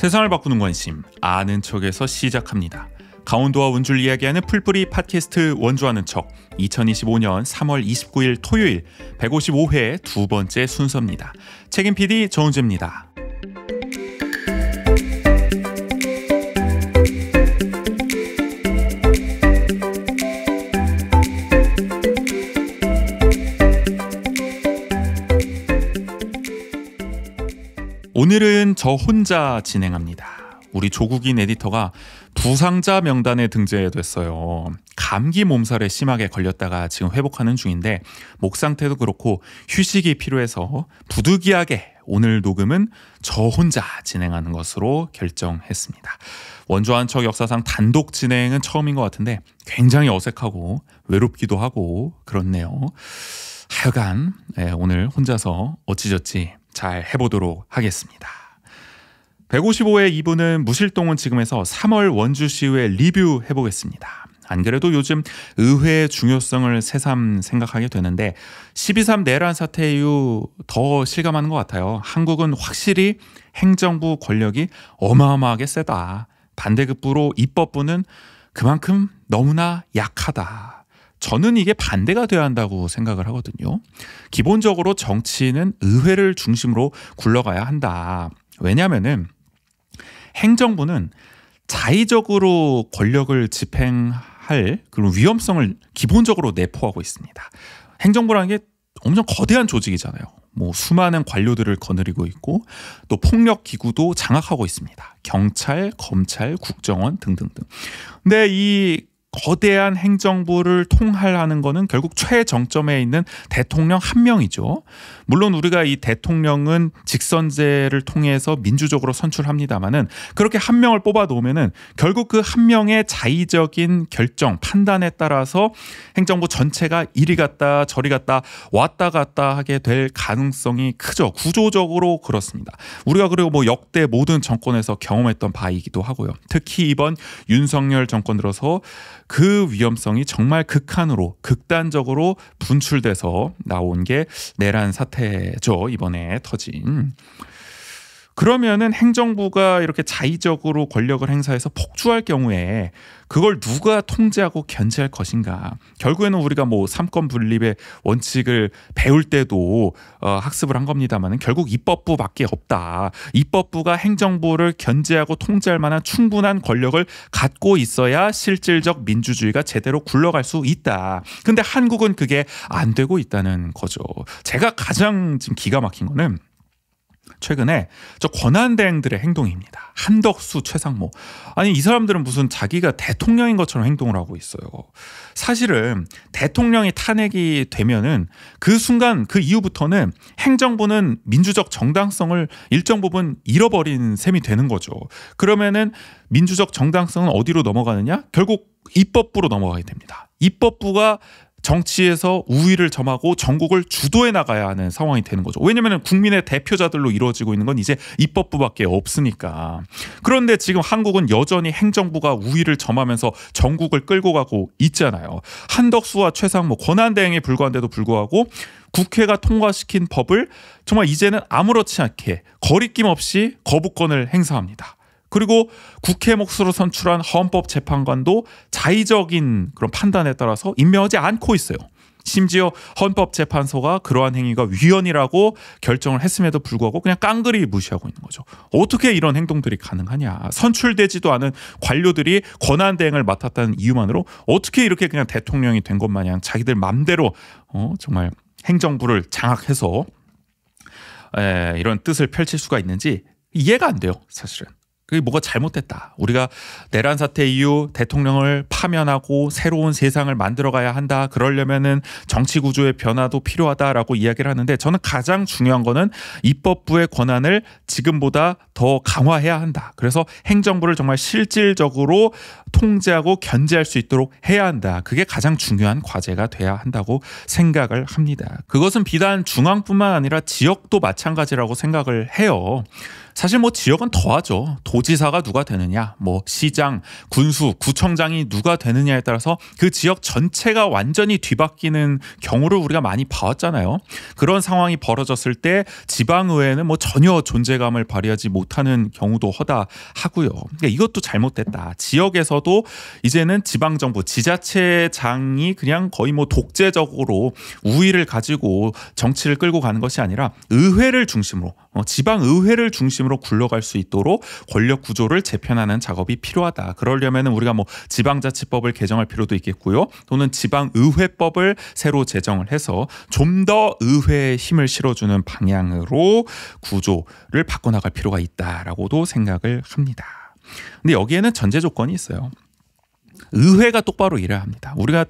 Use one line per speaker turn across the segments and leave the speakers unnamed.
세상을 바꾸는 관심, 아는 척에서 시작합니다. 강원도와 운주를 이야기하는 풀뿌리 팟캐스트 원주하는 척, 2025년 3월 29일 토요일 155회 두 번째 순서입니다. 책임 PD 정은재입니다. 오늘은 저 혼자 진행합니다. 우리 조국인 에디터가 부상자 명단에 등재됐어요. 감기 몸살에 심하게 걸렸다가 지금 회복하는 중인데 목 상태도 그렇고 휴식이 필요해서 부득이하게 오늘 녹음은 저 혼자 진행하는 것으로 결정했습니다. 원주한 척 역사상 단독 진행은 처음인 것 같은데 굉장히 어색하고 외롭기도 하고 그렇네요. 하여간 오늘 혼자서 어찌저찌 잘 해보도록 하겠습니다. 155회 2부는 무실동은 지금에서 3월 원주시의회 리뷰해보겠습니다. 안 그래도 요즘 의회의 중요성을 새삼 생각하게 되는데 12.3 내란 사태 이후 더 실감하는 것 같아요. 한국은 확실히 행정부 권력이 어마어마하게 세다. 반대급부로 입법부는 그만큼 너무나 약하다. 저는 이게 반대가 돼야 한다고 생각을 하거든요. 기본적으로 정치는 의회를 중심으로 굴러가야 한다. 왜냐하면은 행정부는 자의적으로 권력을 집행할 그런 위험성을 기본적으로 내포하고 있습니다. 행정부라는 게 엄청 거대한 조직이잖아요. 뭐 수많은 관료들을 거느리고 있고 또 폭력 기구도 장악하고 있습니다. 경찰, 검찰, 국정원 등등등. 근데 이 거대한 행정부를 통할하는 것은 결국 최정점에 있는 대통령 한 명이죠. 물론 우리가 이 대통령은 직선제를 통해서 민주적으로 선출합니다만은 그렇게 한 명을 뽑아 놓으면은 결국 그 한 명의 자의적인 결정, 판단에 따라서 행정부 전체가 이리 갔다 저리 갔다 왔다 갔다 하게 될 가능성이 크죠. 구조적으로 그렇습니다. 우리가 그리고 뭐 역대 모든 정권에서 경험했던 바이기도 하고요. 특히 이번 윤석열 정권 들어서 그 위험성이 정말 극한으로 극단적으로 분출돼서 나온 게 내란 사태죠. 이번에 터진. 그러면은 행정부가 이렇게 자의적으로 권력을 행사해서 폭주할 경우에 그걸 누가 통제하고 견제할 것인가? 결국에는 우리가 뭐 삼권 분립의 원칙을 배울 때도 학습을 한 겁니다만은 결국 입법부밖에 없다. 입법부가 행정부를 견제하고 통제할 만한 충분한 권력을 갖고 있어야 실질적 민주주의가 제대로 굴러갈 수 있다. 근데 한국은 그게 안 되고 있다는 거죠. 제가 가장 지금 기가 막힌 거는 최근에 저 권한대행들의 행동입니다. 한덕수, 최상모. 아니 이 사람들은 무슨 자기가 대통령인 것처럼 행동을 하고 있어요. 사실은 대통령이 탄핵이 되면은 그 순간 그 이후부터는 행정부는 민주적 정당성을 일정 부분 잃어버린 셈이 되는 거죠. 그러면은 민주적 정당성은 어디로 넘어가느냐? 결국 입법부로 넘어가게 됩니다. 입법부가 정치에서 우위를 점하고 전국을 주도해 나가야 하는 상황이 되는 거죠. 왜냐하면 국민의 대표자들로 이루어지고 있는 건 이제 입법부밖에 없으니까. 그런데 지금 한국은 여전히 행정부가 우위를 점하면서 전국을 끌고 가고 있잖아요. 한덕수와 최상모 권한대행에 불과한데도 불구하고 국회가 통과시킨 법을 정말 이제는 아무렇지 않게 거리낌 없이 거부권을 행사합니다. 그리고 국회 몫으로 선출한 헌법재판관도 자의적인 그런 판단에 따라서 임명하지 않고 있어요. 심지어 헌법재판소가 그러한 행위가 위헌이라고 결정을 했음에도 불구하고 그냥 깡그리 무시하고 있는 거죠. 어떻게 이런 행동들이 가능하냐. 선출되지도 않은 관료들이 권한대행을 맡았다는 이유만으로 어떻게 이렇게 그냥 대통령이 된 것 마냥 자기들 맘대로 정말 행정부를 장악해서 이런 뜻을 펼칠 수가 있는지 이해가 안 돼요. 사실은. 그게 뭐가 잘못됐다. 우리가 내란 사태 이후 대통령을 파면하고 새로운 세상을 만들어가야 한다. 그러려면은 정치 구조의 변화도 필요하다라고 이야기를 하는데 저는 가장 중요한 거는 입법부의 권한을 지금보다 더 강화해야 한다. 그래서 행정부를 정말 실질적으로 통제하고 견제할 수 있도록 해야 한다. 그게 가장 중요한 과제가 돼야 한다고 생각을 합니다. 그것은 비단 중앙뿐만 아니라 지역도 마찬가지라고 생각을 해요. 사실 뭐 지역은 더하죠. 도지사가 누가 되느냐, 뭐 시장, 군수, 구청장이 누가 되느냐에 따라서 그 지역 전체가 완전히 뒤바뀌는 경우를 우리가 많이 봐왔잖아요. 그런 상황이 벌어졌을 때 지방의회는 뭐 전혀 존재감을 발휘하지 못하는 경우도 허다하고요. 그러니까 이것도 잘못됐다. 지역에서도 이제는 지방정부, 지자체장이 그냥 거의 뭐 독재적으로 우위를 가지고 정치를 끌고 가는 것이 아니라 의회를 중심으로, 지방의회를 중심으로 굴러갈 수 있도록 권력 구조를 재편하는 작업이 필요하다. 그러려면 우리가 뭐 지방자치법을 개정할 필요도 있겠고요. 또는 지방의회법을 새로 제정을 해서 좀 더 의회에 힘을 실어주는 방향으로 구조를 바꿔나갈 필요가 있다라고도 생각을 합니다. 근데 여기에는 전제 조건이 있어요. 의회가 똑바로 일해야 합니다. 우리가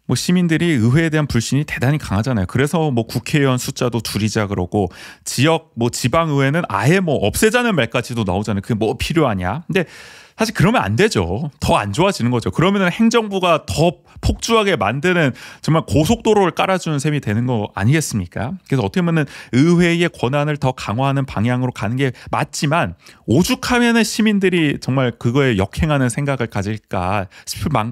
뭐 시민들이 의회에 대한 불신이 대단히 강하잖아요. 그래서 뭐 국회의원 숫자도 줄이자 그러고 지역 뭐 지방의회는 아예 뭐 없애자는 말까지도 나오잖아요. 그게 뭐 필요하냐? 근데 사실 그러면 안 되죠. 더 안 좋아지는 거죠. 그러면 행정부가 더 폭주하게 만드는 정말 고속도로를 깔아주는 셈이 되는 거 아니겠습니까? 그래서 어떻게 보면 의회의 권한을 더 강화하는 방향으로 가는 게 맞지만 오죽하면 시민들이 정말 그거에 역행하는 생각을 가질까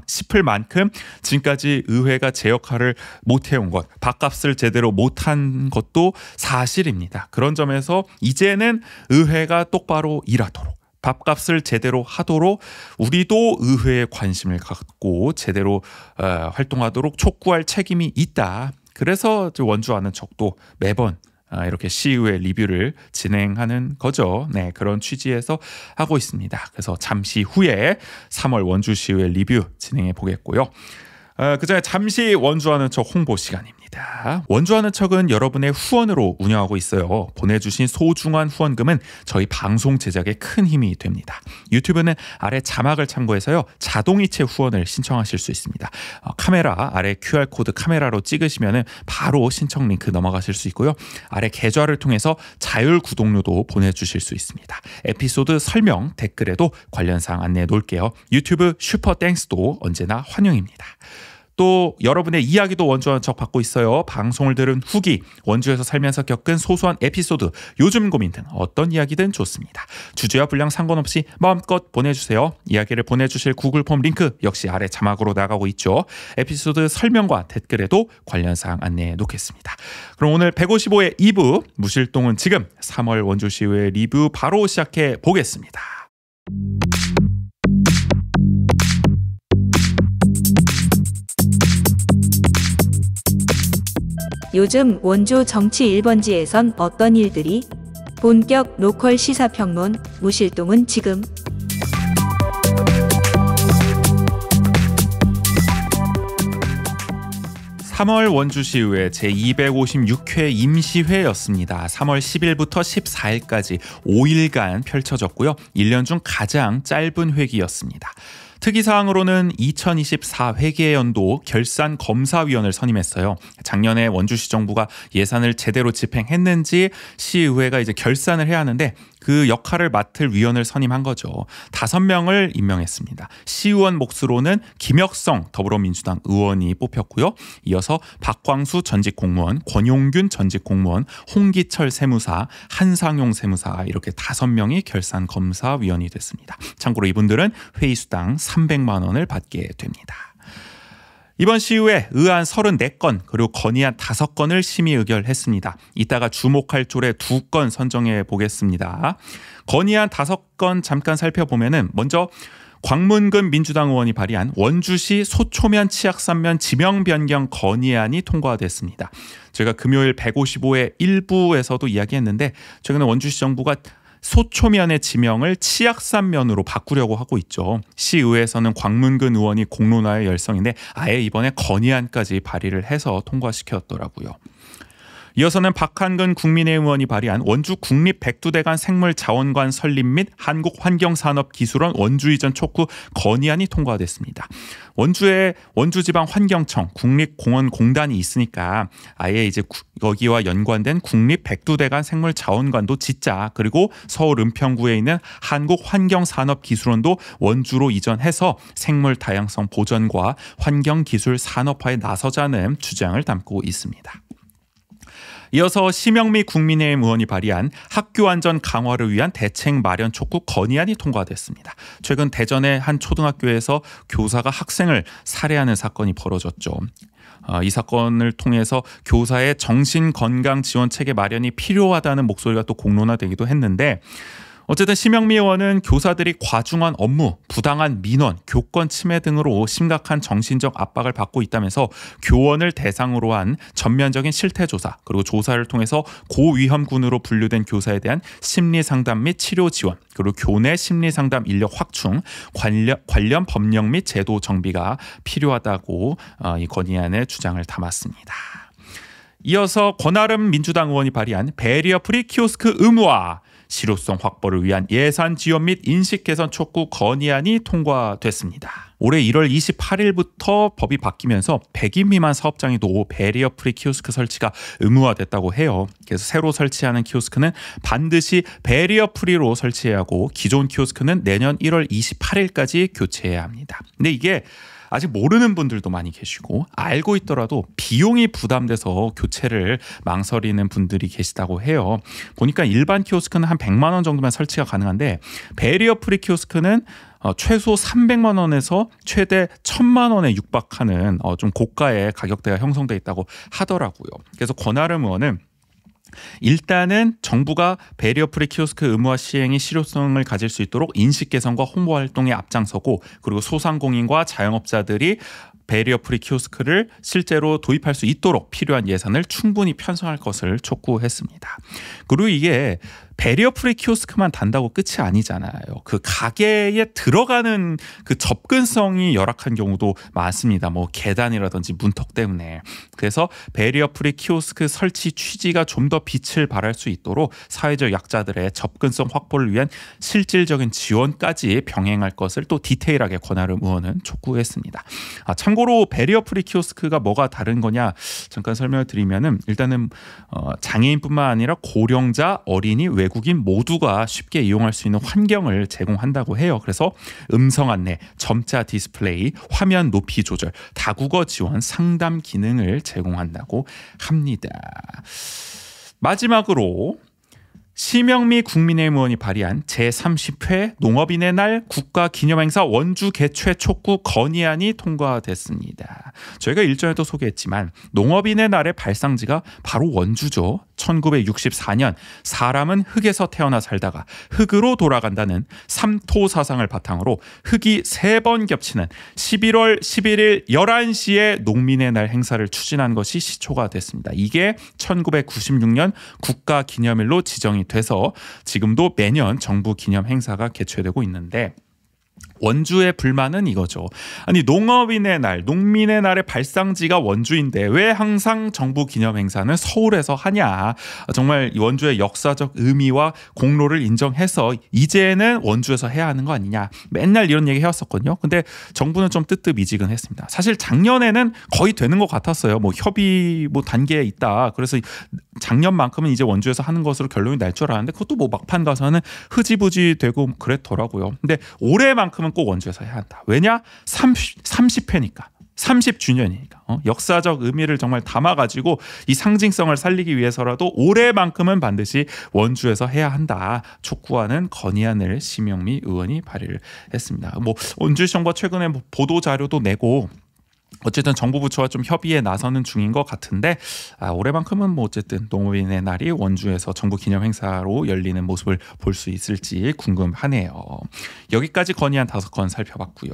싶을 만큼 지금까지 의회가 제 역할을 못해온 것, 밥값을 제대로 못한 것도 사실입니다. 그런 점에서 이제는 의회가 똑바로 일하도록, 밥값을 제대로 하도록 우리도 의회에 관심을 갖고 제대로 활동하도록 촉구할 책임이 있다. 그래서 원주 아는 척도 매번 이렇게 시의회 리뷰를 진행하는 거죠. 네, 그런 취지에서 하고 있습니다. 그래서 잠시 후에 3월 원주시의회 리뷰 진행해 보겠고요. 그 전에 잠시 원주하는 척 홍보 시간입니다. 원주하는 척은 여러분의 후원으로 운영하고 있어요. 보내주신 소중한 후원금은 저희 방송 제작에 큰 힘이 됩니다. 유튜브는 아래 자막을 참고해서요, 자동이체 후원을 신청하실 수 있습니다. 카메라 아래 QR코드 카메라로 찍으시면 바로 신청 링크 넘어가실 수 있고요. 아래 계좌를 통해서 자율 구독료도 보내주실 수 있습니다. 에피소드 설명 댓글에도 관련 사항 안내해 놓을게요. 유튜브 슈퍼땡스도 언제나 환영입니다. 또 여러분의 이야기도 원주하는 척 받고 있어요. 방송을 들은 후기, 원주에서 살면서 겪은 소소한 에피소드, 요즘 고민 등 어떤 이야기든 좋습니다. 주제와 분량 상관없이 마음껏 보내주세요. 이야기를 보내주실 구글 폼 링크 역시 아래 자막으로 나가고 있죠. 에피소드 설명과 댓글에도 관련 사항 안내해 놓겠습니다. 그럼 오늘 155회 2부 무실동은 지금 3월 원주시의회 리뷰 바로 시작해 보겠습니다.
요즘 원주 정치 1번지에선 어떤 일들이? 본격 로컬 시사평론, 무실동은 지금.
(3월) 원주시의회 제256회 임시회였습니다. 3월 10일부터 14일까지 5일간 펼쳐졌고요. 1년 중 가장 짧은 회기였습니다. 특이사항으로는 2024 회계연도 결산검사위원을 선임했어요. 작년에 원주시 정부가 예산을 제대로 집행했는지 시의회가 이제 결산을 해야 하는데 그 역할을 맡을 위원을 선임한 거죠. 5명을 임명했습니다. 시의원 몫으로는 김혁성 더불어민주당 의원이 뽑혔고요. 이어서 박광수 전직 공무원, 권용균 전직 공무원, 홍기철 세무사, 한상용 세무사 이렇게 5명이 결산검사위원이 됐습니다. 참고로 이분들은 회의수당 300만 원을 받게 됩니다. 이번 시의회 의안 34건 그리고 건의안 5건을 심의 의결했습니다. 이따가 주목할 쪽에 2건 선정해 보겠습니다. 건의안 5건 잠깐 살펴보면은 먼저 광문근 민주당 의원이 발의한 원주시 소초면 치악산면 지명 변경 건의안이 통과됐습니다. 제가 금요일 155회 1부에서도 이야기했는데 최근에 원주시 정부가 소초면의 지명을 치악산면으로 바꾸려고 하고 있죠. 시의회에서는 광문근 의원이 공론화의 열성인데 아예 이번에 건의안까지 발의를 해서 통과시켰더라고요. 이어서는 박한근 국민의힘 의원이 발의한 원주 국립백두대간 생물자원관 설립 및 한국환경산업기술원 원주 이전 촉구 건의안이 통과됐습니다. 원주에 원주지방환경청 국립공원공단이 있으니까 아예 이제 거기와 연관된 국립백두대간 생물자원관도 짓자. 그리고 서울 은평구에 있는 한국환경산업기술원도 원주로 이전해서 생물 다양성 보전과 환경기술 산업화에 나서자는 주장을 담고 있습니다. 이어서 심영미 국민의힘 의원이 발의한 학교 안전 강화를 위한 대책 마련 촉구 건의안이 통과됐습니다. 최근 대전의 한 초등학교에서 교사가 학생을 살해하는 사건이 벌어졌죠. 이 사건을 통해서 교사의 정신건강 지원 체계 마련이 필요하다는 목소리가 또 공론화되기도 했는데, 어쨌든 심영미 의원은 교사들이 과중한 업무, 부당한 민원, 교권 침해 등으로 심각한 정신적 압박을 받고 있다면서 교원을 대상으로 한 전면적인 실태조사, 그리고 조사를 통해서 고위험군으로 분류된 교사에 대한 심리상담 및 치료 지원, 그리고 교내 심리상담 인력 확충, 관련 법령 및 제도 정비가 필요하다고 이 건의안의 주장을 담았습니다. 이어서 권아름 민주당 의원이 발의한 배리어 프리 키오스크 의무화, 실효성 확보를 위한 예산 지원 및 인식 개선 촉구 건의안이 통과됐습니다. 올해 1월 28일부터 법이 바뀌면서 100인 미만 사업장에도 배리어 프리 키오스크 설치가 의무화됐다고 해요. 그래서 새로 설치하는 키오스크는 반드시 배리어 프리로 설치해야 하고, 기존 키오스크는 내년 1월 28일까지 교체해야 합니다. 근데 이게 아직 모르는 분들도 많이 계시고, 알고 있더라도 비용이 부담돼서 교체를 망설이는 분들이 계시다고 해요. 보니까 일반 키오스크는 한 100만 원 정도만 설치가 가능한데, 배리어 프리 키오스크는 최소 300만 원에서 최대 1000만 원에 육박하는 좀 고가의 가격대가 형성돼 있다고 하더라고요. 그래서 권아름 의원은 일단은 정부가 배리어 프리 키오스크 의무화 시행이 실효성을 가질 수 있도록 인식 개선과 홍보 활동에 앞장서고, 그리고 소상공인과 자영업자들이 배리어 프리 키오스크를 실제로 도입할 수 있도록 필요한 예산을 충분히 편성할 것을 촉구했습니다. 그리고 이게 배리어 프리 키오스크만 단다고 끝이 아니잖아요. 그 가게에 들어가는 그 접근성이 열악한 경우도 많습니다. 뭐 계단이라든지 문턱 때문에. 그래서 배리어 프리 키오스크 설치 취지가 좀 더 빛을 발할 수 있도록 사회적 약자들의 접근성 확보를 위한 실질적인 지원까지 병행할 것을 또 디테일하게 권아름 의원은 촉구했습니다. 참고로 배리어 프리 키오스크가 뭐가 다른 거냐 잠깐 설명을 드리면은, 일단은 장애인뿐만 아니라 고령자, 어린이, 외국인 모두가 쉽게 이용할 수 있는 환경을 제공한다고 해요. 그래서 음성 안내, 점자 디스플레이, 화면 높이 조절, 다국어 지원, 상담 기능을 제공한다고 합니다. 마지막으로 심영미 국민의힘 의원이 발의한 제30회 농업인의 날 국가기념행사 원주 개최 촉구 건의안이 통과됐습니다. 저희가 일전에도 소개했지만 농업인의 날의 발상지가 바로 원주죠. 1964년 사람은 흙에서 태어나 살다가 흙으로 돌아간다는 삼토 사상을 바탕으로 흙이 3번 겹치는 11월 11일 11시에 농민의 날 행사를 추진한 것이 시초가 됐습니다. 이게 1996년 국가기념일로 지정이 돼서 지금도 매년 정부 기념 행사가 개최되고 있는데, 원주의 불만은 이거죠. 아니, 농업인의 날, 농민의 날의 발상지가 원주인데 왜 항상 정부 기념 행사는 서울에서 하냐. 정말 원주의 역사적 의미와 공로를 인정해서 이제는 원주에서 해야 하는 거 아니냐. 맨날 이런 얘기 해왔었거든요. 근데 정부는 좀 뜨뜻미지근했습니다. 사실 작년에는 거의 되는 것 같았어요. 뭐 협의 단계에 있다. 그래서 작년만큼은 이제 원주에서 하는 것으로 결론이 날 줄 알았는데, 그것도 뭐 막판 가서는 흐지부지 되고 그랬더라고요. 근데 올해만큼은 꼭 원주에서 해야 한다. 왜냐? 30회니까. 30주년이니까 역사적 의미를 정말 담아가지고 이 상징성을 살리기 위해서라도 올해만큼은 반드시 원주에서 해야 한다. 촉구하는 건의안을 심영미 의원이 발의를 했습니다. 뭐 원주시정부가 최근에 뭐 보도 자료도 내고 어쨌든 정부 부처와 좀 협의에 나서는 중인 것 같은데, 올해만큼은 뭐 어쨌든 농업인의 날이 원주에서 정부 기념 행사로 열리는 모습을 볼 수 있을지 궁금하네요. 여기까지 건의안 5건 살펴봤고요.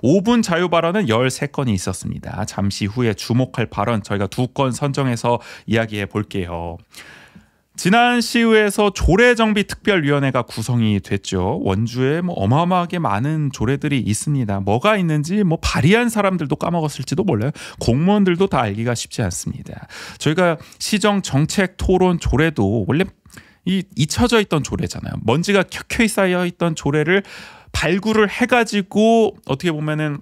5분 자유 발언은 13건이 있었습니다. 잠시 후에 주목할 발언 저희가 2건 선정해서 이야기해 볼게요. 지난 시의회에서 조례정비특별위원회가 구성이 됐죠. 원주에 뭐 어마어마하게 많은 조례들이 있습니다. 뭐가 있는지 뭐 발의한 사람들도 까먹었을지도 몰라요. 공무원들도 다 알기가 쉽지 않습니다. 저희가 시정 정책 토론 조례도 원래 잊혀져 있던 조례잖아요. 먼지가 켜켜이 쌓여 있던 조례를 발굴을 해가지고 어떻게 보면은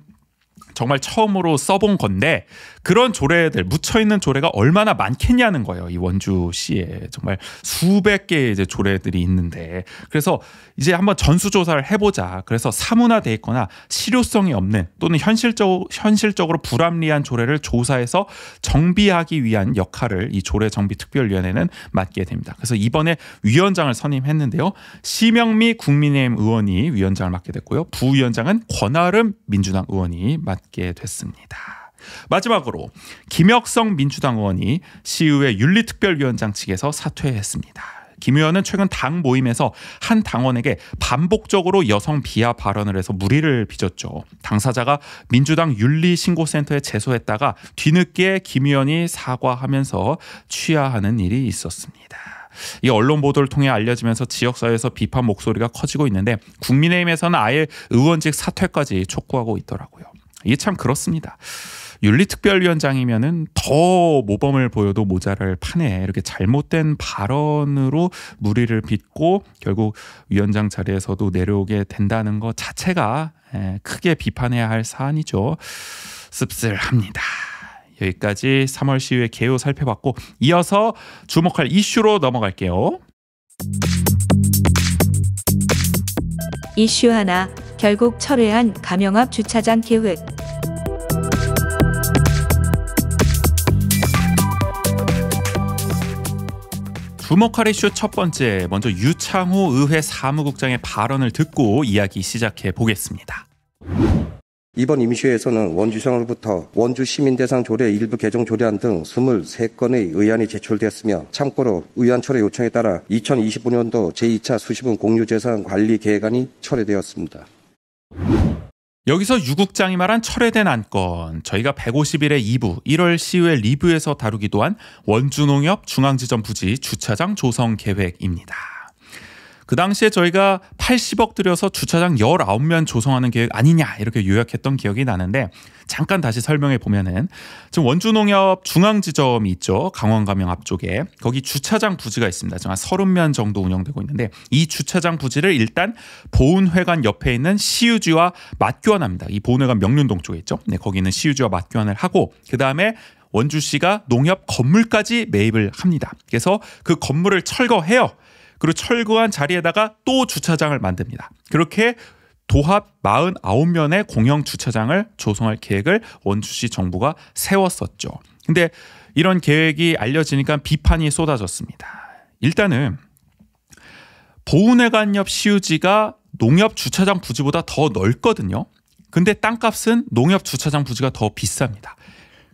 정말 처음으로 써본 건데 그런 조례들 묻혀있는 조례가 얼마나 많겠냐는 거예요. 이 원주시에 정말 수백 개의 이제 조례들이 있는데 그래서 이제 한번 전수조사를 해보자. 그래서 사문화돼 있거나 실효성이 없는 또는 현실적으로 불합리한 조례를 조사해서 정비하기 위한 역할을 이 조례정비특별위원회는 맡게 됩니다. 그래서 이번에 위원장을 선임했는데요. 심영미 국민의힘 의원이 위원장을 맡게 됐고요. 부위원장은 권아름 민주당 의원이 맡게 됐습니다. 마지막으로 김혁성 민주당 의원이 시의회 윤리특별위원장 측에서 사퇴했습니다. 김 의원은 최근 당 모임에서 한 당원에게 반복적으로 여성 비하 발언을 해서 물의를 빚었죠. 당사자가 민주당 윤리신고센터에 제소했다가 뒤늦게 김 의원이 사과하면서 취하하는 일이 있었습니다. 이 언론 보도를 통해 알려지면서 지역사회에서 비판 목소리가 커지고 있는데 국민의힘에서는 아예 의원직 사퇴까지 촉구하고 있더라고요. 이게 참 그렇습니다. 윤리특별위원장이면은 더 모범을 보여도 모자랄 판에 이렇게 잘못된 발언으로 물의를 빚고 결국 위원장 자리에서도 내려오게 된다는 것 자체가 크게 비판해야 할 사안이죠. 씁쓸합니다. 여기까지 3월 시의회 개요 살펴봤고 이어서 주목할 이슈로 넘어갈게요.
이슈 하나, 결국 철회한 가명 앞 주차장 계획.
주목할 이슈 첫 번째, 먼저 유창호 의회 사무국장의 발언을 듣고 이야기 시작해 보겠습니다.
이번 임시회에서는 원주시장으로부터 원주 시민대상 조례 일부 개정 조례안 등 23건의 의안이 제출되었으며 참고로 의안 철회 요청에 따라 2025년도 제2차 수시분 공유재산 관리 계획안이 철회되었습니다.
여기서 유 국장이 말한 철회된 안건, 저희가 151회 2부 1월 시의회 리뷰에서 다루기도 한 원주농협 중앙지점 부지 주차장 조성 계획입니다. 그 당시에 저희가 80억 들여서 주차장 19면 조성하는 계획 아니냐 이렇게 요약했던 기억이 나는데 잠깐 다시 설명해 보면은 지금 원주농협 중앙지점이 있죠. 강원가명 앞쪽에 거기 주차장 부지가 있습니다. 지금 한 30면 정도 운영되고 있는데 이 주차장 부지를 일단 보훈회관 옆에 있는 시유지와 맞교환합니다. 이 보훈회관 명륜동 쪽에 있죠. 네, 거기 있는 시유지와 맞교환을 하고 그 다음에 원주시가 농협 건물까지 매입을 합니다. 그래서 그 건물을 철거해요. 그리고 철거한 자리에다가 또 주차장을 만듭니다. 그렇게 도합 49면의 공영 주차장을 조성할 계획을 원주시 정부가 세웠었죠. 근데 이런 계획이 알려지니까 비판이 쏟아졌습니다. 일단은 보훈회관 옆 시유지가 농협 주차장 부지보다 더 넓거든요. 근데 땅값은 농협 주차장 부지가 더 비쌉니다.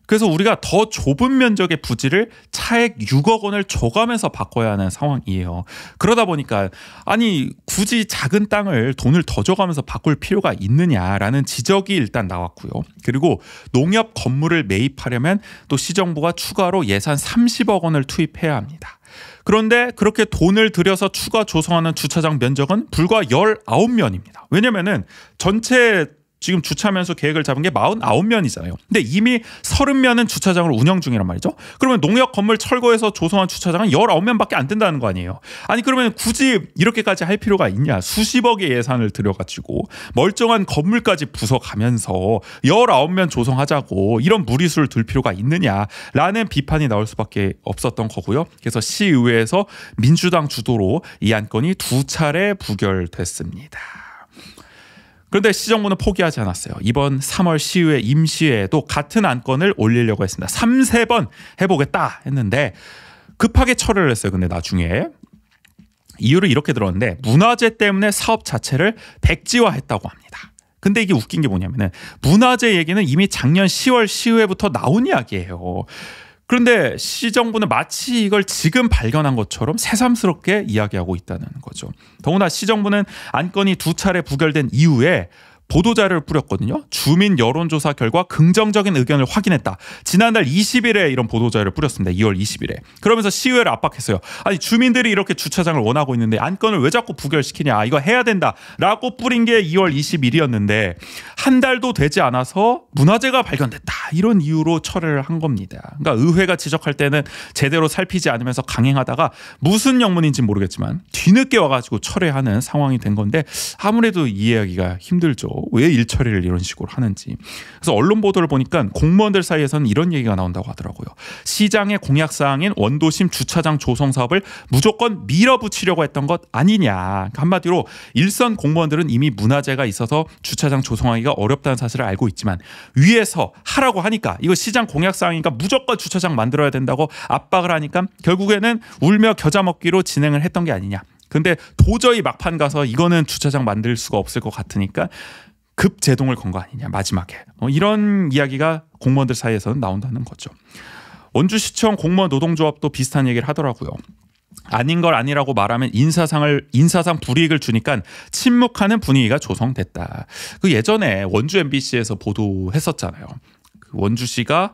그래서 우리가 더 좁은 면적의 부지를 차액 6억 원을 줘가면서 바꿔야 하는 상황이에요. 그러다 보니까 아니 굳이 작은 땅을 돈을 더 줘가면서 바꿀 필요가 있느냐라는 지적이 일단 나왔고요. 그리고 농협 건물을 매입하려면 또 시정부가 추가로 예산 30억 원을 투입해야 합니다. 그런데 그렇게 돈을 들여서 추가 조성하는 주차장 면적은 불과 19면입니다. 왜냐면은 전체 지금 주차면서 계획을 잡은 게 49면이잖아요. 근데 이미 30면은 주차장을 운영 중이란 말이죠. 그러면 농협 건물 철거해서 조성한 주차장은 19면밖에 안 된다는 거 아니에요. 아니 그러면 굳이 이렇게까지 할 필요가 있냐. 수십억의 예산을 들여가지고 멀쩡한 건물까지 부숴가면서 19면 조성하자고 이런 무리수를 둘 필요가 있느냐라는 비판이 나올 수밖에 없었던 거고요. 그래서 시의회에서 민주당 주도로 이 안건이 2차례 부결됐습니다. 그런데 시정부는 포기하지 않았어요. 이번 3월 시의회 임시회에도 같은 안건을 올리려고 했습니다. 3번 해보겠다 했는데 급하게 철회를 했어요. 근데 나중에 이유를 이렇게 들었는데 문화재 때문에 사업 자체를 백지화했다고 합니다. 근데 이게 웃긴 게 뭐냐면은 문화재 얘기는 이미 작년 10월 시의회부터 나온 이야기예요. 그런데 시정부는 마치 이걸 지금 발견한 것처럼 새삼스럽게 이야기하고 있다는 거죠. 더구나 시정부는 안건이 2차례 부결된 이후에 보도자료를 뿌렸거든요. 주민 여론조사 결과 긍정적인 의견을 확인했다. 지난달 20일에 이런 보도자료를 뿌렸습니다. 2월 20일에. 그러면서 시의회를 압박했어요. 아니 주민들이 이렇게 주차장을 원하고 있는데 안건을 왜 자꾸 부결시키냐. 이거 해야 된다라고 뿌린 게 2월 20일이었는데 한 달도 되지 않아서 문화재가 발견됐다. 이런 이유로 철회를 한 겁니다. 그러니까 의회가 지적할 때는 제대로 살피지 않으면서 강행하다가 무슨 영문인지는 모르겠지만 뒤늦게 와가지고 철회하는 상황이 된 건데 아무래도 이해하기가 힘들죠. 왜 일처리를 이런 식으로 하는지. 그래서 언론 보도를 보니까 공무원들 사이에서는 이런 얘기가 나온다고 하더라고요. 시장의 공약사항인 원도심 주차장 조성 사업을 무조건 밀어붙이려고 했던 것 아니냐. 한마디로 일선 공무원들은 이미 문화재가 있어서 주차장 조성하기가 어렵다는 사실을 알고 있지만 위에서 하라고 하니까 이거 시장 공약사항이니까 무조건 주차장 만들어야 된다고 압박을 하니까 결국에는 울며 겨자 먹기로 진행을 했던 게 아니냐. 근데 도저히 막판 가서 이거는 주차장 만들 수가 없을 것 같으니까 급 제동을 건 거 아니냐 마지막에. 이런 이야기가 공무원들 사이에서는 나온다는 거죠. 원주시청 공무원 노동조합도 비슷한 얘기를 하더라고요. 아닌 걸 아니라고 말하면 인사상 불이익을 주니까 침묵하는 분위기가 조성됐다. 그 예전에 원주 MBC에서 보도했었잖아요. 그 원주시가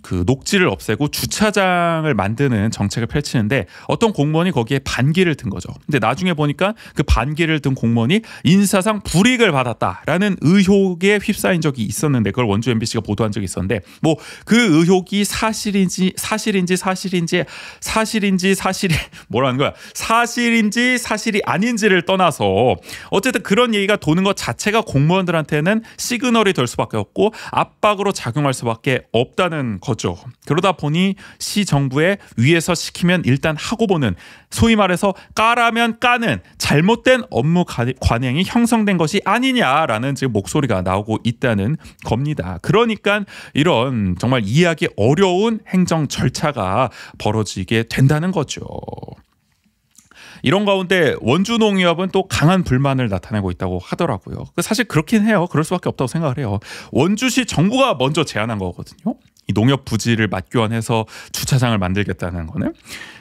그 녹지를 없애고 주차장을 만드는 정책을 펼치는데 어떤 공무원이 거기에 반기를 든 거죠. 근데 나중에 보니까 그 반기를 든 공무원이 인사상 불이익을 받았다라는 의혹에 휩싸인 적이 있었는데 그걸 원주 MBC가 보도한 적이 있었는데 뭐 그 의혹이 사실인지 사실이 아닌지를 떠나서 어쨌든 그런 얘기가 도는 것 자체가 공무원들한테는 시그널이 될 수밖에 없고 압박으로 작용할 수밖에 없다는 거죠. 그러다 보니 시 정부의 위에서 시키면 일단 하고 보는 소위 말해서 까라면 까는 잘못된 업무 관행이 형성된 것이 아니냐라는 지금 목소리가 나오고 있다는 겁니다. 그러니까 이런 정말 이해하기 어려운 행정 절차가 벌어지게 된다는 거죠. 이런 가운데 원주농협은 또 강한 불만을 나타내고 있다고 하더라고요. 사실 그렇긴 해요. 그럴 수밖에 없다고 생각을 해요. 원주시 정부가 먼저 제안한 거거든요. 이 농협 부지를 맞교환해서 주차장을 만들겠다는 거는.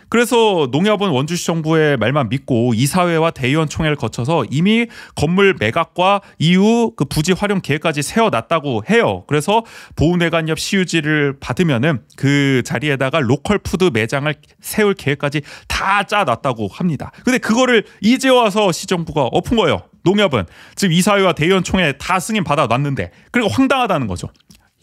그래서 농협은 원주시 정부의 말만 믿고 이사회와 대의원 총회를 거쳐서 이미 건물 매각과 이후 그 부지 활용 계획까지 세워놨다고 해요. 그래서 보훈회관옆 시유지를 받으면은 그 자리에다가 로컬 푸드 매장을 세울 계획까지 다 짜놨다고 합니다. 근데 그거를 이제 와서 시정부가 엎은 거예요. 농협은 지금 이사회와 대의원 총회 다 승인 받아놨는데 그리고 황당하다는 거죠.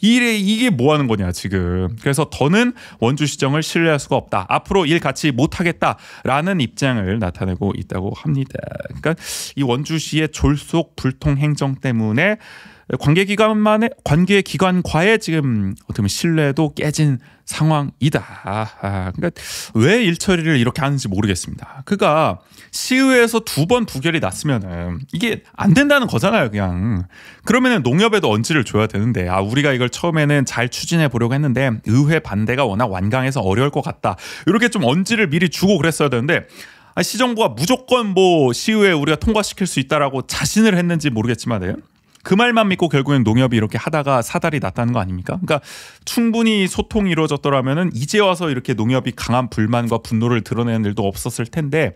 이게 뭐 하는 거냐 지금. 그래서 더는 원주시정을 신뢰할 수가 없다. 앞으로 일 같이 못하겠다라는 입장을 나타내고 있다고 합니다. 그러니까 이 원주시의 졸속 불통 행정 때문에 관계기관과의 지금 어떻게 보면 신뢰도 깨진 상황이다. 그러니까 왜 일처리를 이렇게 하는지 모르겠습니다. 그가 시의회에서 2번 부결이 났으면은 이게 안 된다는 거잖아요, 그냥. 그러면은 농협에도 언지를 줘야 되는데, 우리가 이걸 처음에는 잘 추진해 보려고 했는데 의회 반대가 워낙 완강해서 어려울 것 같다. 이렇게 좀 언지를 미리 주고 그랬어야 되는데. 시정부가 무조건 뭐 시의회 우리가 통과시킬 수 있다라고 자신을 했는지 모르겠지만 그 말만 믿고 결국엔 농협이 이렇게 하다가 사달이 났다는 거 아닙니까? 그러니까 충분히 소통이 이루어졌더라면은 이제 와서 이렇게 농협이 강한 불만과 분노를 드러내는 일도 없었을 텐데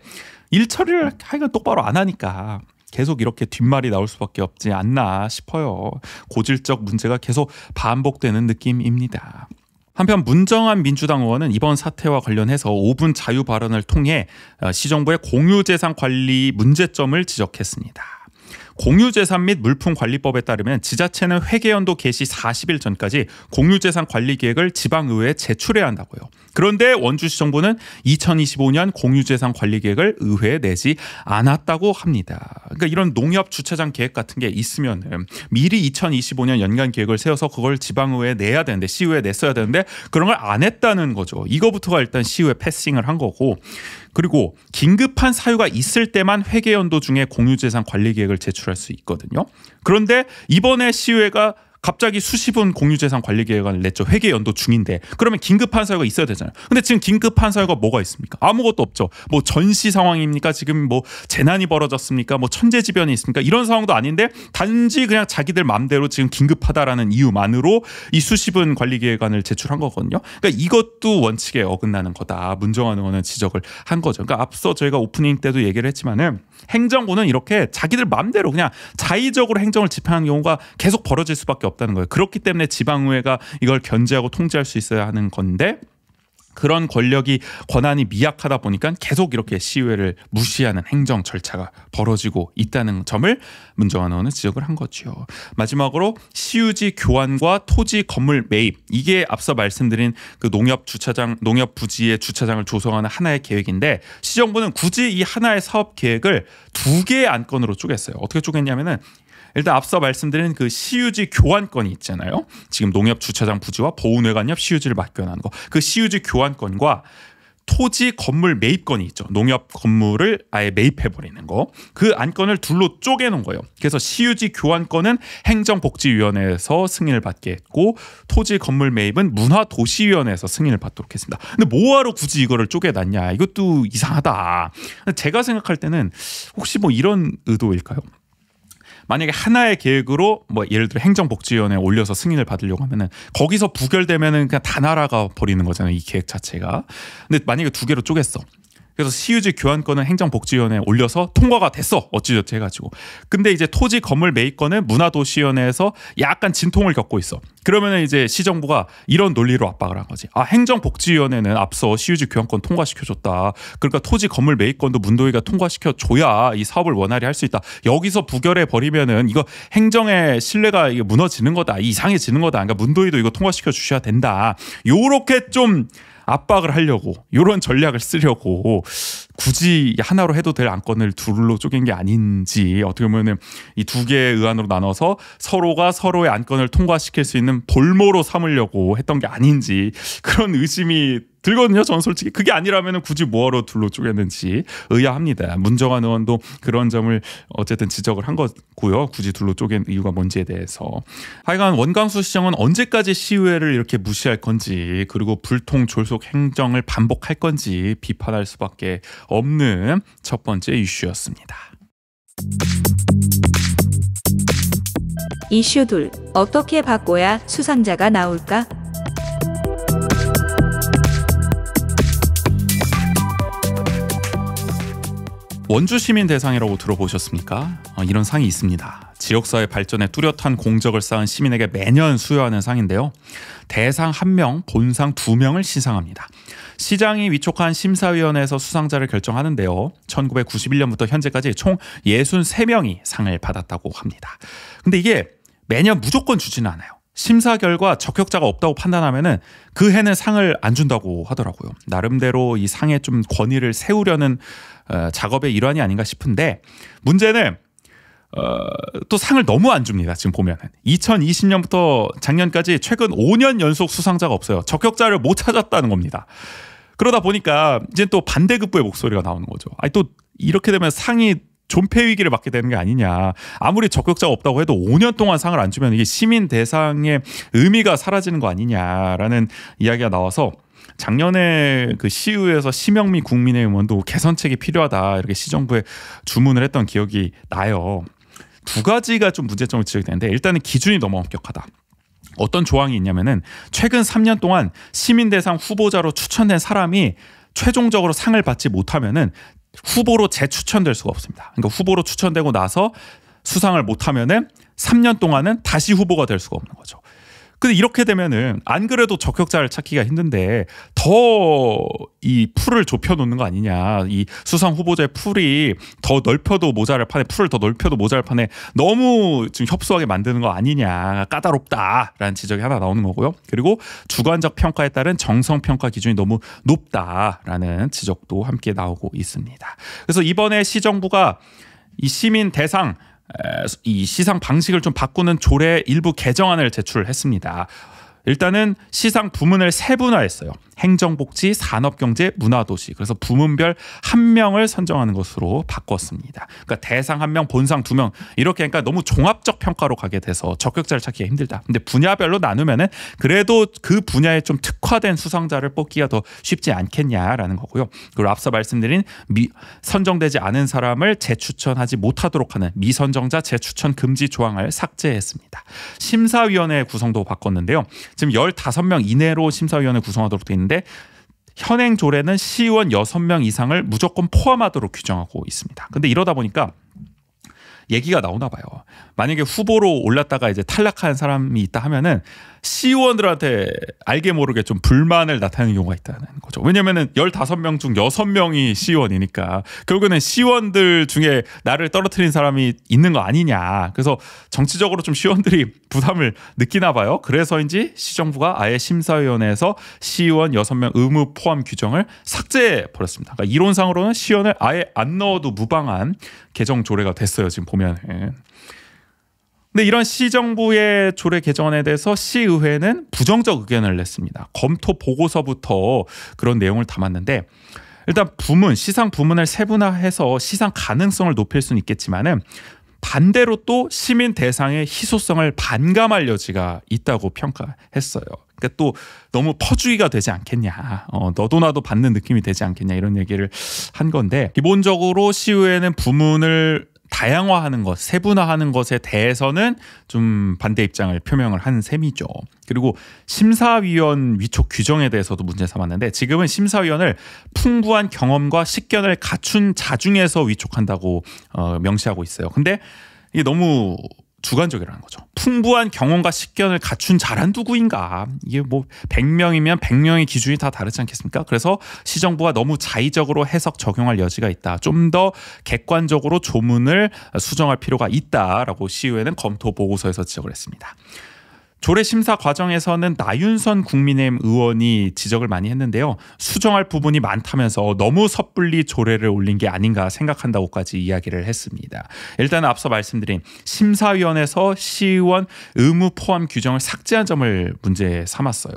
일처리를 하여간 똑바로 안 하니까 계속 이렇게 뒷말이 나올 수밖에 없지 않나 싶어요. 고질적 문제가 계속 반복되는 느낌입니다. 한편 문정한 민주당 의원은 이번 사태와 관련해서 5분 자유 발언을 통해 시정부의 공유재산 관리 문제점을 지적했습니다. 공유재산 및 물품관리법에 따르면 지자체는 회계연도 개시 40일 전까지 공유재산 관리 계획을 지방의회에 제출해야 한다고요. 그런데 원주시 정부는 2025년 공유재산 관리 계획을 의회에 내지 않았다고 합니다. 그러니까 이런 농협 주차장 계획 같은 게 있으면 미리 2025년 연간 계획을 세워서 그걸 지방의회에 내야 되는데 시의회에 냈어야 되는데 그런 걸 안 했다는 거죠. 이거부터가 일단 시의회 패싱을 한 거고 그리고 긴급한 사유가 있을 때만 회계연도 중에 공유재산 관리 계획을 제출할 수 있거든요. 그런데 이번에 시의회가 갑자기 수십은 공유재산 관리 계획안을 냈죠. 회계연도 중인데 그러면 긴급한 사유가 있어야 되잖아요. 근데 지금 긴급한 사유가 뭐가 있습니까? 아무것도 없죠. 뭐 전시 상황입니까? 지금 뭐 재난이 벌어졌습니까? 뭐 천재지변이 있습니까? 이런 상황도 아닌데 단지 그냥 자기들 마음대로 지금 긴급하다라는 이유만으로 이 수십은 관리 계획안을 제출한 거거든요. 그러니까 이것도 원칙에 어긋나는 거다. 문정한 의원은 지적을 한 거죠. 그러니까 앞서 저희가 오프닝 때도 얘기를 했지만은 행정부는 이렇게 자기들 마음대로 그냥 자의적으로 행정을 집행하는 경우가 계속 벌어질 수밖에 없다는 거예요. 그렇기 때문에 지방의회가 이걸 견제하고 통제할 수 있어야 하는 건데 그런 권한이 미약하다 보니까 계속 이렇게 시의회를 무시하는 행정 절차가 벌어지고 있다는 점을 문정한 의원은 지적을 한 거죠. 마지막으로 시유지 교환과 토지 건물 매입 이게 앞서 말씀드린 그 농협 부지의 주차장을 조성하는 하나의 계획인데 시정부는 굳이 이 하나의 사업 계획을 2개의 안건으로 쪼갰어요. 어떻게 쪼갰냐면은 일단 앞서 말씀드린 그 시유지 교환권이 있잖아요. 지금 농협 주차장 부지와 보훈회관 옆 시유지를 맡겨놓은 거. 그 시유지 교환권과 토지 건물 매입권이 있죠. 농협 건물을 아예 매입해버리는 거. 그 안건을 둘로 쪼개놓은 거예요. 그래서 시유지 교환권은 행정복지위원회에서 승인을 받게 했고 토지 건물 매입은 문화도시위원회에서 승인을 받도록 했습니다. 근데 뭐하러 굳이 이거를 쪼개놨냐. 이것도 이상하다. 제가 생각할 때는 혹시 뭐 이런 의도일까요? 만약에 하나의 계획으로 뭐 예를 들어 행정복지위원회에 올려서 승인을 받으려고 하면은 거기서 부결되면은 그냥 다 날아가 버리는 거잖아요. 이 계획 자체가. 근데 만약에 두 개로 쪼갰어. 그래서 시유지 교환권은 행정복지위원회에 올려서 통과가 됐어. 어찌저찌 해가지고. 근데 이제 토지 건물 매입권은 문화도시위원회에서 약간 진통을 겪고 있어. 그러면은 이제 시정부가 이런 논리로 압박을 한 거지. 아, 행정복지위원회는 앞서 시유지 교환권 통과시켜줬다. 그러니까 토지 건물 매입권도 문도위가 통과시켜줘야 이 사업을 원활히 할 수 있다. 여기서 부결해 버리면은 이거 행정의 신뢰가 이게 무너지는 거다. 이상해지는 거다. 그러니까 문도위도 이거 통과시켜 주셔야 된다. 요렇게 좀 압박을 하려고 이런 전략을 쓰려고 굳이 하나로 해도 될 안건을 둘로 쪼갠 게 아닌지 어떻게 보면 이 두 개의 의안으로 나눠서 서로가 서로의 안건을 통과시킬 수 있는 볼모로 삼으려고 했던 게 아닌지 그런 의심이 들거든요. 저는 솔직히 그게 아니라면 굳이 뭐하러 둘로 쪼갰는지 의아합니다. 문정환 의원도 그런 점을 어쨌든 지적을 한 거고요. 굳이 둘로 쪼갠 이유가 뭔지에 대해서. 하여간 원광수 시장은 언제까지 시의회를 이렇게 무시할 건지 그리고 불통졸속 행정을 반복할 건지 비판할 수밖에 없는 첫 번째 이슈였습니다.
이슈 둘. 어떻게 바꿔야 수상자가 나올까?
원주 시민 대상이라고 들어보셨습니까? 이런 상이 있습니다. 지역사회 발전에 뚜렷한 공적을 쌓은 시민에게 매년 수여하는 상인데요. 대상 1명, 본상 2명을 시상합니다. 시장이 위촉한 심사위원회에서 수상자를 결정하는데요. 1991년부터 현재까지 총 63명이 상을 받았다고 합니다. 근데 이게 매년 무조건 주지는 않아요. 심사 결과 적격자가 없다고 판단하면은 그 해는 상을 안 준다고 하더라고요. 나름대로 이 상에 좀 권위를 세우려는 작업의 일환이 아닌가 싶은데 문제는 또 상을 너무 안 줍니다. 지금 보면은 2020년부터 작년까지 최근 5년 연속 수상자가 없어요. 적격자를 못 찾았다는 겁니다. 그러다 보니까 이제 또 반대급부의 목소리가 나오는 거죠. 아니 또 이렇게 되면 상이 존폐 위기를 맞게 되는 게 아니냐. 아무리 적격자가 없다고 해도 5년 동안 상을 안 주면 이게 시민 대상의 의미가 사라지는 거 아니냐라는 이야기가 나와서 작년에 그 시의회에서 심영미 국민의힘 의원도 개선책이 필요하다 이렇게 시정부에 주문을 했던 기억이 나요. 두 가지가 좀 문제점을 지적되는데 일단은 기준이 너무 엄격하다. 어떤 조항이 있냐면은 최근 3년 동안 시민 대상 후보자로 추천된 사람이 최종적으로 상을 받지 못하면은 후보로 재추천될 수가 없습니다. 그러니까 후보로 추천되고 나서 수상을 못하면은 3년 동안은 다시 후보가 될 수가 없는 거죠. 근데 이렇게 되면은 안 그래도 적격자를 찾기가 힘든데 더 이 풀을 좁혀놓는 거 아니냐. 이 수상 후보자의 풀이 더 넓혀도 모자랄 판에 풀을 더 넓혀도 모자랄 판에 너무 좀 협소하게 만드는 거 아니냐. 까다롭다라는 지적이 하나 나오는 거고요. 그리고 주관적 평가에 따른 정성 평가 기준이 너무 높다라는 지적도 함께 나오고 있습니다. 그래서 이번에 시정부가 이 시민 대상 이 시상 방식을 좀 바꾸는 조례 일부 개정안을 제출했습니다. 일단은 시상 부문을 세분화했어요. 행정복지, 산업경제, 문화도시. 그래서 부문별 1명을 선정하는 것으로 바꿨습니다. 그러니까 대상 1명, 본상 2명 이렇게 그러니까 너무 종합적 평가로 가게 돼서 적격자를 찾기가 힘들다. 근데 분야별로 나누면은 그래도 그 분야에 좀 특화된 수상자를 뽑기가 더 쉽지 않겠냐라는 거고요. 그리고 앞서 말씀드린 선정되지 않은 사람을 재추천하지 못하도록 하는 미선정자 재추천 금지 조항을 삭제했습니다. 심사위원회 구성도 바꿨는데요. 지금 15명 이내로 심사위원회 구성하도록 되어 있는데 현행 조례는 시의원 6명 이상을 무조건 포함하도록 규정하고 있습니다. 근데 이러다 보니까 얘기가 나오나 봐요. 만약에 후보로 올랐다가 이제 탈락한 사람이 있다 하면은 시의원들한테 알게 모르게 좀 불만을 나타내는 경우가 있다는 거죠. 왜냐면은 15명 중 6명이 시의원이니까 결국에는 시의원들 중에 나를 떨어뜨린 사람이 있는 거 아니냐. 그래서 정치적으로 좀 시의원들이 부담을 느끼나 봐요. 그래서인지 시정부가 아예 심사위원회에서 시의원 6명 의무 포함 규정을 삭제해 버렸습니다. 그러니까 이론상으로는 시의원을 아예 안 넣어도 무방한 개정 조례가 됐어요. 지금 보면은. 근데 이런 시정부의 조례 개정안에 대해서 시의회는 부정적 의견을 냈습니다. 검토 보고서부터 그런 내용을 담았는데 일단 시상 부문을 세분화해서 시상 가능성을 높일 수는 있겠지만은 반대로 또 시민 대상의 희소성을 반감할 여지가 있다고 평가했어요. 그러니까 또 너무 퍼주기가 되지 않겠냐, 너도 나도 받는 느낌이 되지 않겠냐 이런 얘기를 한 건데 기본적으로 시의회는 부문을 다양화하는 것, 세분화하는 것에 대해서는 좀 반대 입장을 표명을 한 셈이죠. 그리고 심사위원 위촉 규정에 대해서도 문제 삼았는데 지금은 심사위원을 풍부한 경험과 식견을 갖춘 자중에서 위촉한다고 명시하고 있어요. 근데 이게 너무 주관적이라는 거죠. 풍부한 경험과 식견을 갖춘 자란 누구인가. 이게 뭐 100명이면 100명의 기준이 다 다르지 않겠습니까? 그래서 시정부가 너무 자의적으로 해석 적용할 여지가 있다. 좀 더 객관적으로 조문을 수정할 필요가 있다라고 시의회는 검토 보고서에서 지적을 했습니다. 조례 심사 과정에서는 나윤선 국민의힘 의원이 지적을 많이 했는데요. 수정할 부분이 많다면서 너무 섣불리 조례를 올린 게 아닌가 생각한다고까지 이야기를 했습니다. 일단 앞서 말씀드린 심사위원회에서 시의원 의무 포함 규정을 삭제한 점을 문제 삼았어요.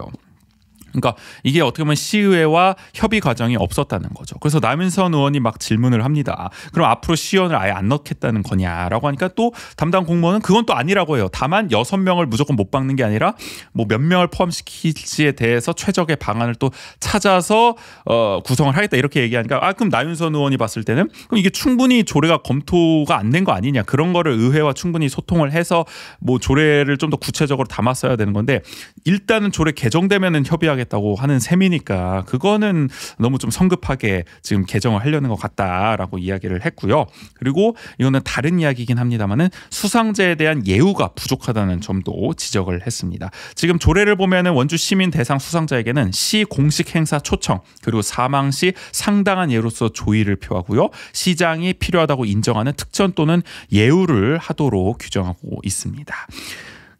그러니까 이게 어떻게 보면 시의회와 협의 과정이 없었다는 거죠. 그래서 나윤선 의원이 막 질문을 합니다. 그럼 앞으로 시의원을 아예 안 넣겠다는 거냐라고 하니까 또 담당 공무원은 그건 또 아니라고 해요. 다만 6명을 무조건 못 박는 게 아니라 뭐 몇 명을 포함시킬지에 대해서 최적의 방안을 또 찾아서 구성을 하겠다 이렇게 얘기하니까 그럼 나윤선 의원이 봤을 때는 그럼 이게 충분히 조례가 검토가 안 된 거 아니냐, 그런 거를 의회와 충분히 소통을 해서 뭐 조례를 좀 더 구체적으로 담았어야 되는 건데 일단은 조례 개정되면은 협의하겠다고 하는 셈이니까 그거는 너무 좀 성급하게 지금 개정을 하려는 것 같다라고 이야기를 했고요. 그리고 이거는 다른 이야기이긴 합니다만은 수상자에 대한 예우가 부족하다는 점도 지적을 했습니다. 지금 조례를 보면은 원주 시민 대상 수상자에게는 시 공식 행사 초청 그리고 사망 시 상당한 예로서 조의를 표하고요. 시장이 필요하다고 인정하는 특전 또는 예우를 하도록 규정하고 있습니다.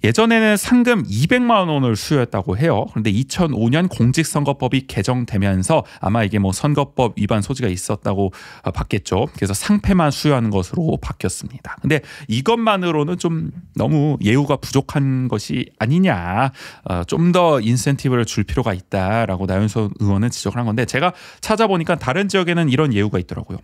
예전에는 상금 200만 원을 수여했다고 해요. 그런데 2005년 공직선거법이 개정되면서 아마 이게 뭐 선거법 위반 소지가 있었다고 봤겠죠. 그래서 상패만 수여하는 것으로 바뀌었습니다. 근데 이것만으로는 좀 너무 예우가 부족한 것이 아니냐, 좀 더 인센티브를 줄 필요가 있다라고 나윤선 의원은 지적을 한 건데 제가 찾아보니까 다른 지역에는 이런 예우가 있더라고요.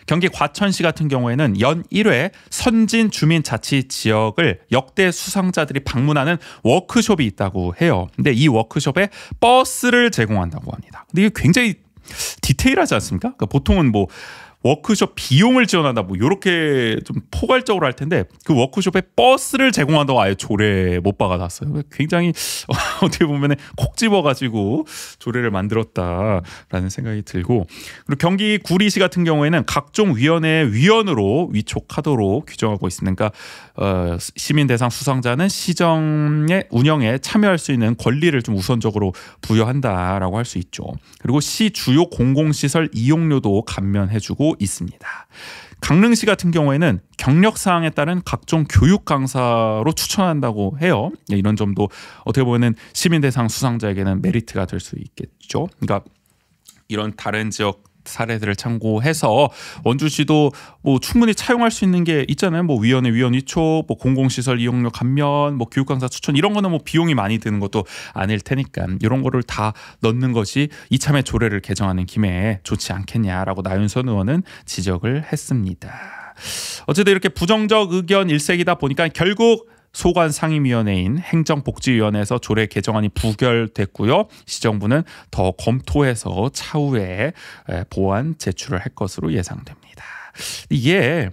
경기 과천시 같은 경우에는 연 1회 선진 주민자치 지역을 역대 수상자들이 방문하는 워크숍이 있다고 해요. 근데 이 워크숍에 버스를 제공한다고 합니다. 근데 이게 굉장히 디테일하지 않습니까? 그러니까 보통은 뭐 워크숍 비용을 지원한다 뭐 이렇게 좀 포괄적으로 할 텐데 그 워크숍에 버스를 제공한다고 아예 조례 못 박아놨어요. 굉장히 어떻게 보면 콕 집어가지고 조례를 만들었다라는 생각이 들고, 그리고 경기 구리시 같은 경우에는 각종 위원회 위원으로 위촉하도록 규정하고 있습니다. 그러니까 시민 대상 수상자는 시정의 운영에 참여할 수 있는 권리를 좀 우선적으로 부여한다라고 할 수 있죠. 그리고 시 주요 공공시설 이용료도 감면해주고 있습니다. 강릉시 같은 경우에는 경력 사항에 따른 각종 교육 강사로 추천한다고 해요. 이런 점도 어떻게 보면 시민 대상 수상자에게는 메리트가 될 수 있겠죠. 그러니까 이런 다른 지역 사례들을 참고해서 원주시도 뭐 충분히 차용할 수 있는 게 있잖아요. 뭐 위원회 위원 위촉, 뭐 공공시설 이용료 감면, 뭐 교육 강사 추천 이런 거는 뭐 비용이 많이 드는 것도 아닐 테니까 이런 거를 다 넣는 것이 이참에 조례를 개정하는 김에 좋지 않겠냐라고 나윤선 의원은 지적을 했습니다. 어쨌든 이렇게 부정적 의견 일색이다 보니까 결국 소관상임위원회인 행정복지위원회에서 조례 개정안이 부결됐고요. 시정부는 더 검토해서 차후에 보완 제출을 할 것으로 예상됩니다. 이게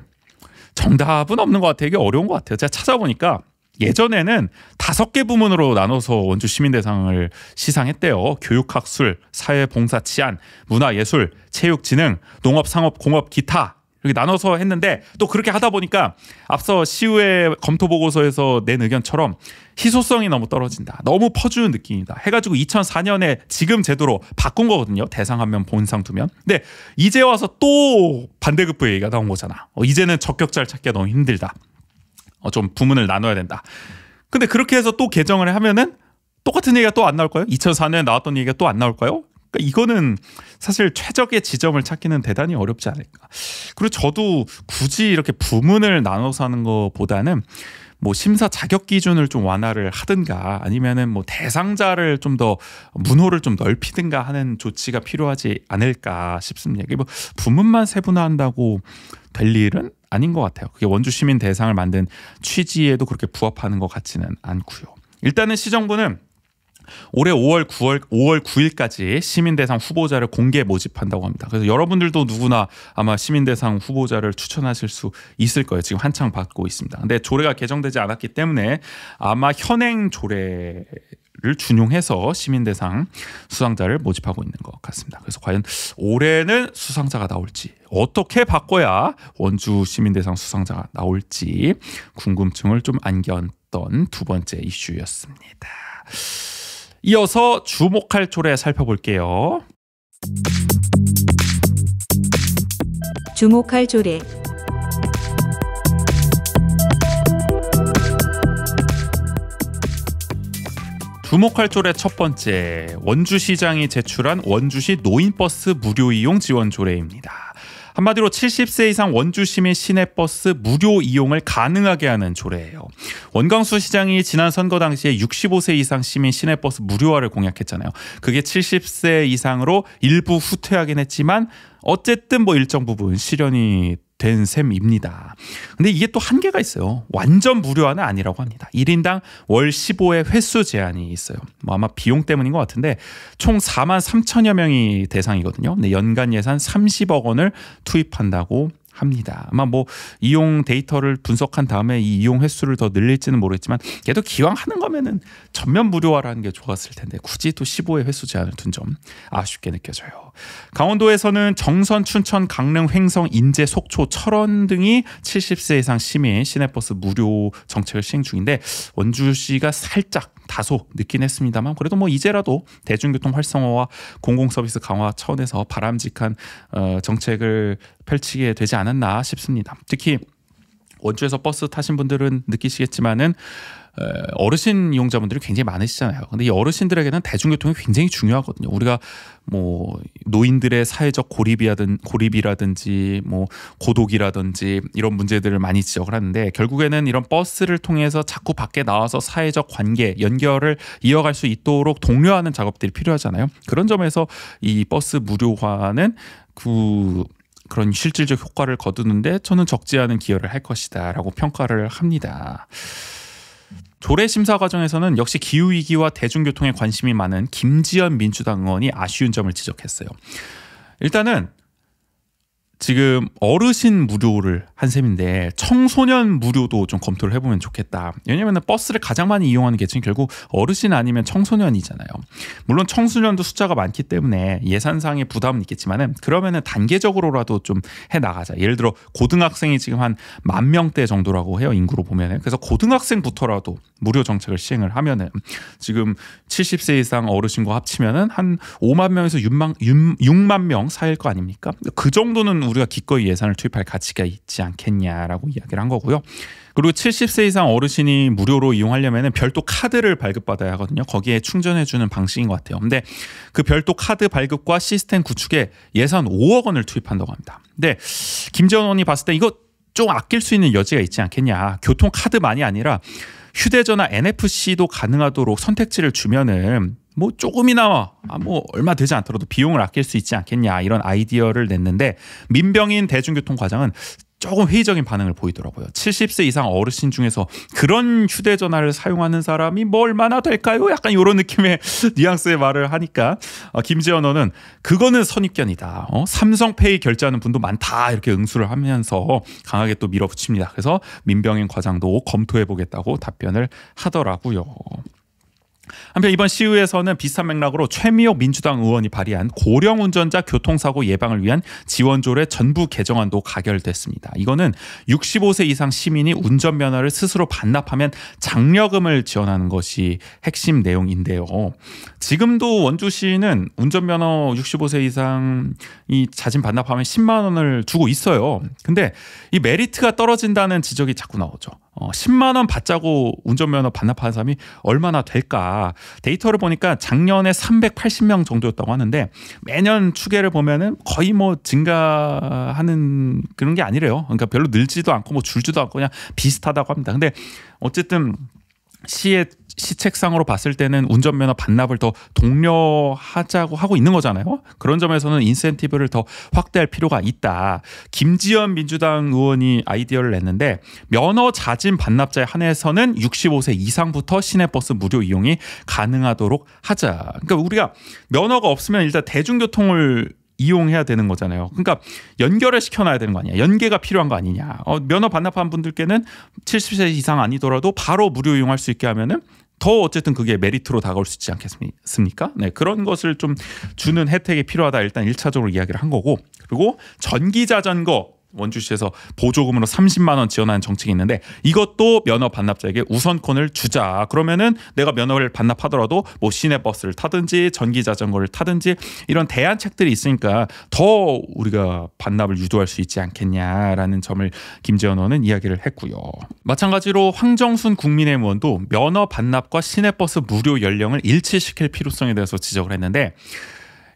정답은 없는 것 같아요. 이게 어려운 것 같아요. 제가 찾아보니까 예전에는 5개 부문으로 나눠서 원주 시민대상을 시상했대요. 교육학술, 사회봉사 치안, 문화예술, 체육진흥, 농업상업, 공업, 기타 이렇게 나눠서 했는데 또 그렇게 하다 보니까 앞서 시의회 검토 보고서에서 낸 의견처럼 희소성이 너무 떨어진다. 너무 퍼주는 느낌이다. 해가지고 2004년에 지금 제도로 바꾼 거거든요. 대상 한 면, 본상 2면. 근데 이제 와서 또 반대급부 얘기가 나온 거잖아. 이제는 적격자를 찾기가 너무 힘들다. 좀 부문을 나눠야 된다. 근데 그렇게 해서 또 개정을 하면은 똑같은 얘기가 또 안 나올까요? 2004년에 나왔던 얘기가 또 안 나올까요? 그러니까 이거는 사실 최적의 지점을 찾기는 대단히 어렵지 않을까. 그리고 저도 굳이 이렇게 부문을 나눠서 하는 것보다는 뭐 심사 자격 기준을 좀 완화를 하든가 아니면은 뭐 대상자를 좀 더 문호를 좀 넓히든가 하는 조치가 필요하지 않을까 싶습니다. 이게 뭐 부문만 세분화한다고 될 일은 아닌 것 같아요. 그게 원주 시민 대상을 만든 취지에도 그렇게 부합하는 것 같지는 않고요. 일단은 시정부는 올해 5월 9일까지 시민대상 후보자를 공개 모집한다고 합니다. 그래서 여러분들도 누구나 아마 시민대상 후보자를 추천하실 수 있을 거예요. 지금 한창 받고 있습니다. 근데 조례가 개정되지 않았기 때문에 아마 현행 조례를 준용해서 시민대상 수상자를 모집하고 있는 것 같습니다. 그래서 과연 올해는 수상자가 나올지, 어떻게 바꿔야 원주 시민대상 수상자가 나올지 궁금증을 좀 안겼던 두 번째 이슈였습니다. 이어서 주목할 조례 살펴볼게요.
주목할 조례.
주목할 조례 첫 번째, 원주시장이 제출한 원주시 노인버스 무료 이용 지원 조례입니다. 한마디로 70세 이상 원주 시민 시내버스 무료 이용을 가능하게 하는 조례예요. 원광수 시장이 지난 선거 당시에 65세 이상 시민 시내버스 무료화를 공약했잖아요. 그게 70세 이상으로 일부 후퇴하긴 했지만 어쨌든 뭐 일정 부분 실현이 된 셈입니다. 근데 이게 또 한계가 있어요. 완전 무료화는 아니라고 합니다. 1인당 월 15회 횟수 제한이 있어요. 뭐 아마 비용 때문인 것 같은데 총 4만 3천여 명이 대상이거든요. 근데 연간 예산 30억 원을 투입한다고 합니다. 아마 뭐 이용 데이터를 분석한 다음에 이 이용 횟수를 더 늘릴지는 모르겠지만 그래도 기왕 하는 거면은 전면 무료화라는 게 좋았을 텐데 굳이 또 15회 횟수 제한을 둔 점 아쉽게 느껴져요. 강원도에서는 정선, 춘천, 강릉, 횡성, 인제, 속초, 철원 등이 70세 이상 시민 시내버스 무료 정책을 시행 중인데 원주시가 살짝 다소 늦긴 했습니다만 그래도 뭐 이제라도 대중교통 활성화와 공공서비스 강화 차원에서 바람직한 정책을 펼치게 되지 않았나 싶습니다. 특히 원주에서 버스 타신 분들은 느끼시겠지만은 어르신 이용자분들이 굉장히 많으시잖아요. 근데 이 어르신들에게는 대중교통이 굉장히 중요하거든요. 우리가 뭐 노인들의 사회적 고립이라든지 뭐 고독이라든지 이런 문제들을 많이 지적을 하는데 결국에는 이런 버스를 통해서 자꾸 밖에 나와서 사회적 관계, 연결을 이어갈 수 있도록 독려하는 작업들이 필요하잖아요. 그런 점에서 이 버스 무료화는 그런 실질적 효과를 거두는데 저는 적지 않은 기여를 할 것이다라고 평가를 합니다. 조례 심사 과정에서는 역시 기후위기와 대중교통에 관심이 많은 김지연 민주당 의원이 아쉬운 점을 지적했어요. 일단은 지금 어르신 무료를 한 셈인데 청소년 무료도 좀 검토를 해보면 좋겠다. 왜냐하면 버스를 가장 많이 이용하는 계층이 결국 어르신 아니면 청소년이잖아요. 물론 청소년도 숫자가 많기 때문에 예산상의 부담은 있겠지만은 그러면은 단계적으로라도 좀 해나가자. 예를 들어 고등학생이 지금 한 10,000명대 정도라고 해요. 인구로 보면은. 그래서 고등학생부터라도 무료 정책을 시행을 하면은 지금 70세 이상 어르신과 합치면은 한 5만 명에서 6만 명 사이일 거 아닙니까? 그 정도는 우리가 기꺼이 예산을 투입할 가치가 있지 않겠냐라고 이야기를 한 거고요. 그리고 70세 이상 어르신이 무료로 이용하려면 별도 카드를 발급받아야 하거든요. 거기에 충전해주는 방식인 것 같아요. 근데 그 별도 카드 발급과 시스템 구축에 예산 5억 원을 투입한다고 합니다. 근데 김지연 의원이 봤을 때 이거 좀 아낄 수 있는 여지가 있지 않겠냐. 교통카드만이 아니라 휴대전화 NFC도 가능하도록 선택지를 주면은 뭐 조금이나마 뭐 얼마 되지 않더라도 비용을 아낄 수 있지 않겠냐 이런 아이디어를 냈는데 민병인 대중교통 과장은 조금 회의적인 반응을 보이더라고요. 70세 이상 어르신 중에서 그런 휴대전화를 사용하는 사람이 뭐 얼마나 될까요? 약간 이런 느낌의 뉘앙스의 말을 하니까 김지연 의원은 그거는 선입견이다. 삼성페이 결제하는 분도 많다 이렇게 응수를 하면서 강하게 또 밀어붙입니다. 그래서 민병인 과장도 검토해보겠다고 답변을 하더라고요. 한편 이번 시의회에서는 비슷한 맥락으로 최미옥 민주당 의원이 발의한 고령 운전자 교통사고 예방을 위한 지원조례 전부 개정안도 가결됐습니다. 이거는 65세 이상 시민이 운전면허를 스스로 반납하면 장려금을 지원하는 것이 핵심 내용인데요. 지금도 원주시는 운전면허 65세 이상이 자진 반납하면 10만 원을 주고 있어요. 근데 이 메리트가 떨어진다는 지적이 자꾸 나오죠. 10만 원 받자고 운전면허 반납하는 사람이 얼마나 될까? 데이터를 보니까 작년에 380명 정도였다고 하는데 매년 추계를 보면은 거의 뭐 증가하는 그런 게 아니래요. 그러니까 별로 늘지도 않고 뭐 줄지도 않고 그냥 비슷하다고 합니다. 근데 어쨌든 시책상으로 봤을 때는 운전면허 반납을 더 독려하자고 하고 있는 거잖아요. 그런 점에서는 인센티브를 더 확대할 필요가 있다. 김지연 민주당 의원이 아이디어를 냈는데 면허 자진 반납자에 한해서는 65세 이상부터 시내버스 무료 이용이 가능하도록 하자. 그러니까 우리가 면허가 없으면 일단 대중교통을 이용해야 되는 거잖아요. 그러니까 연결을 시켜놔야 되는 거 아니야. 연계가 필요한 거 아니냐. 면허 반납한 분들께는 70세 이상 아니더라도 바로 무료 이용할 수 있게 하면은 더 어쨌든 그게 메리트로 다가올 수 있지 않겠습니까? 네, 그런 것을 좀 주는 혜택이 필요하다. 일단 1차적으로 이야기를 한 거고, 그리고 전기자전거 원주시에서 보조금으로 30만 원 지원하는 정책이 있는데 이것도 면허 반납자에게 우선권을 주자. 그러면은 내가 면허를 반납하더라도 뭐 시내버스를 타든지 전기자전거를 타든지 이런 대안책들이 있으니까 더 우리가 반납을 유도할 수 있지 않겠냐라는 점을 김재현 의원은 이야기를 했고요. 마찬가지로 황정순 국민의힘 의원도 면허 반납과 시내버스 무료 연령을 일치시킬 필요성에 대해서 지적을 했는데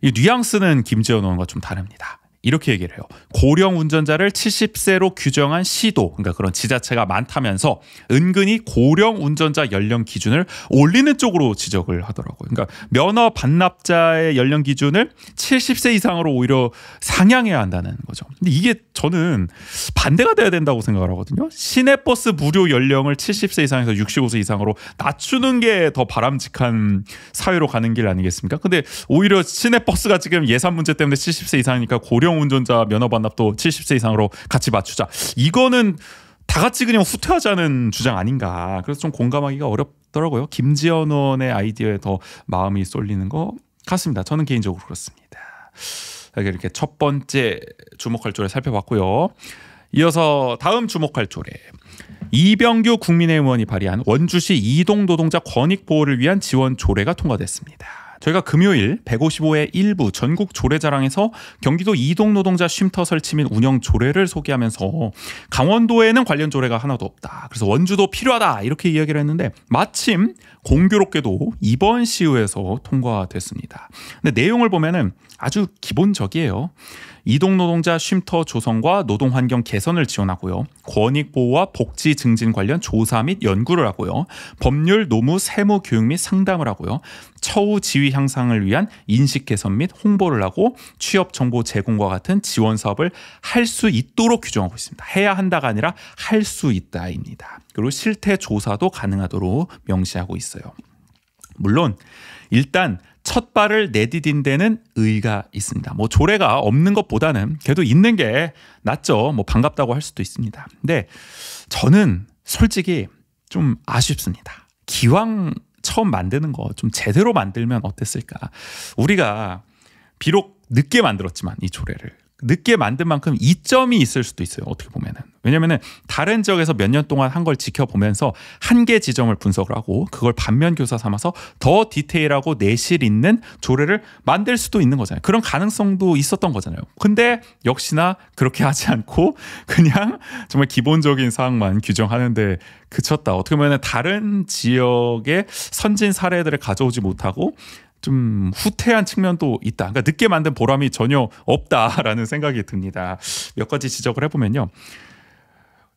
이 뉘앙스는 김재현 의원과 좀 다릅니다. 이렇게 얘기를 해요. 고령 운전자를 70세로 규정한 시도, 그러니까 그런 지자체가 많다면서 은근히 고령 운전자 연령 기준을 올리는 쪽으로 지적을 하더라고요. 그러니까 면허 반납자의 연령 기준을 70세 이상으로 오히려 상향해야 한다는 거죠. 근데 이게 저는 반대가 돼야 된다고 생각을 하거든요. 시내버스 무료 연령을 70세 이상에서 65세 이상으로 낮추는 게 더 바람직한 사회로 가는 길 아니겠습니까? 근데 오히려 시내버스가 지금 예산 문제 때문에 70세 이상이니까 고령 운전자 면허 반납도 70세 이상으로 같이 맞추자. 이거는 다 같이 그냥 후퇴하자는 주장 아닌가. 그래서 좀 공감하기가 어렵더라고요. 김지연 의원의 아이디어에 더 마음이 쏠리는 것 같습니다. 저는 개인적으로 그렇습니다. 이렇게 첫 번째 주목할 조례 살펴봤고요. 이어서 다음 주목할 조례. 이병규 국민의힘 의원이 발의한 원주시 이동 노동자 권익 보호를 위한 지원 조례가 통과됐습니다. 저희가 금요일 155회 1부 전국 조례자랑에서 경기도 이동 노동자 쉼터 설치 및 운영 조례를 소개하면서 강원도에는 관련 조례가 하나도 없다. 그래서 원주도 필요하다 이렇게 이야기를 했는데 마침 공교롭게도 이번 시의회에서 통과됐습니다. 근데 내용을 보면은 아주 기본적이에요. 이동노동자 쉼터 조성과 노동환경 개선을 지원하고요. 권익보호와 복지 증진 관련 조사 및 연구를 하고요. 법률, 노무, 세무 교육 및 상담을 하고요. 처우 지위 향상을 위한 인식 개선 및 홍보를 하고 취업 정보 제공과 같은 지원 사업을 할 수 있도록 규정하고 있습니다. 해야 한다가 아니라 할 수 있다입니다. 그리고 실태 조사도 가능하도록 명시하고 있어요. 물론 일단 첫 발을 내디딘 데는 의의가 있습니다. 뭐 조례가 없는 것보다는 그래도 있는 게 낫죠. 뭐 반갑다고 할 수도 있습니다. 근데 저는 솔직히 좀 아쉽습니다. 기왕 처음 만드는 거 좀 제대로 만들면 어땠을까? 우리가 비록 늦게 만들었지만 이 조례를 늦게 만든 만큼 이점이 있을 수도 있어요. 어떻게 보면은. 왜냐면은 다른 지역에서 몇 년 동안 한 걸 지켜보면서 한계 지점을 분석을 하고 그걸 반면 교사 삼아서 더 디테일하고 내실 있는 조례를 만들 수도 있는 거잖아요. 그런 가능성도 있었던 거잖아요. 근데 역시나 그렇게 하지 않고 그냥 정말 기본적인 사항만 규정하는데 그쳤다. 어떻게 보면 다른 지역의 선진 사례들을 가져오지 못하고 좀 후퇴한 측면도 있다. 그러니까 늦게 만든 보람이 전혀 없다라는 생각이 듭니다. 몇 가지 지적을 해보면요.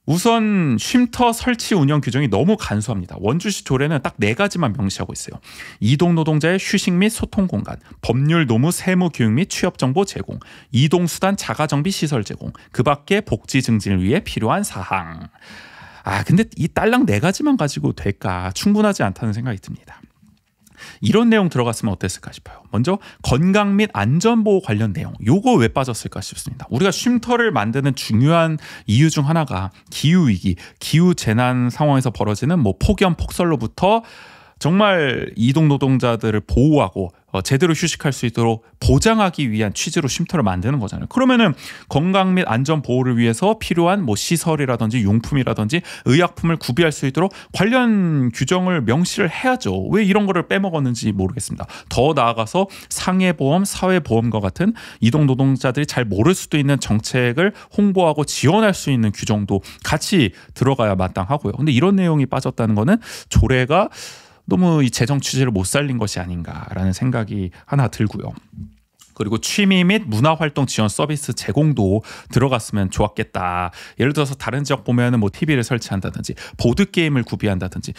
우선 쉼터 설치 운영 규정이 너무 간소합니다. 원주시 조례는 딱 4가지만 명시하고 있어요. 이동 노동자의 휴식 및 소통 공간, 법률, 노무, 세무 교육 및 취업 정보 제공, 이동 수단 자가 정비 시설 제공, 그 밖에 복지 증진을 위해 필요한 사항. 근데 이 딸랑 4가지만 가지고 될까? 충분하지 않다는 생각이 듭니다. 이런 내용 들어갔으면 어땠을까 싶어요. 먼저 건강 및 안전보호 관련 내용. 요거 왜 빠졌을까 싶습니다. 우리가 쉼터를 만드는 중요한 이유 중 하나가 기후위기, 기후재난 상황에서 벌어지는 뭐 폭염, 폭설로부터 정말 이동 노동자들을 보호하고 제대로 휴식할 수 있도록 보장하기 위한 취지로 쉼터를 만드는 거잖아요. 그러면은 건강 및 안전 보호를 위해서 필요한 뭐 시설이라든지 용품이라든지 의약품을 구비할 수 있도록 관련 규정을 명시를 해야죠. 왜 이런 거를 빼먹었는지 모르겠습니다. 더 나아가서 상해보험, 사회보험과 같은 이동 노동자들이 잘 모를 수도 있는 정책을 홍보하고 지원할 수 있는 규정도 같이 들어가야 마땅하고요. 근데 이런 내용이 빠졌다는 거는 조례가 너무 이 재정 취지를 못 살린 것이 아닌가라는 생각이 하나 들고요. 그리고 취미 및 문화활동 지원 서비스 제공도 들어갔으면 좋았겠다. 예를 들어서 다른 지역 보면은 뭐 TV를 설치한다든지 보드 게임을 구비한다든지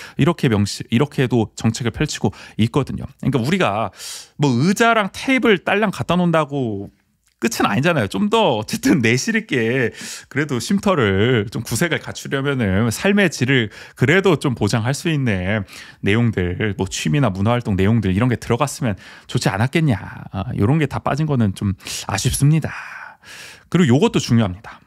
이렇게도 정책을 펼치고 있거든요. 그러니까 우리가 뭐 의자랑 테이블 딸랑 갖다 놓는다고 끝은 아니잖아요. 좀 더 어쨌든 내실 있게 그래도 쉼터를 좀 구색을 갖추려면은 삶의 질을 그래도 좀 보장할 수 있는 내용들, 뭐 취미나 문화활동 내용들 이런 게 들어갔으면 좋지 않았겠냐. 이런 게 다 빠진 거는 좀 아쉽습니다. 그리고 이것도 중요합니다.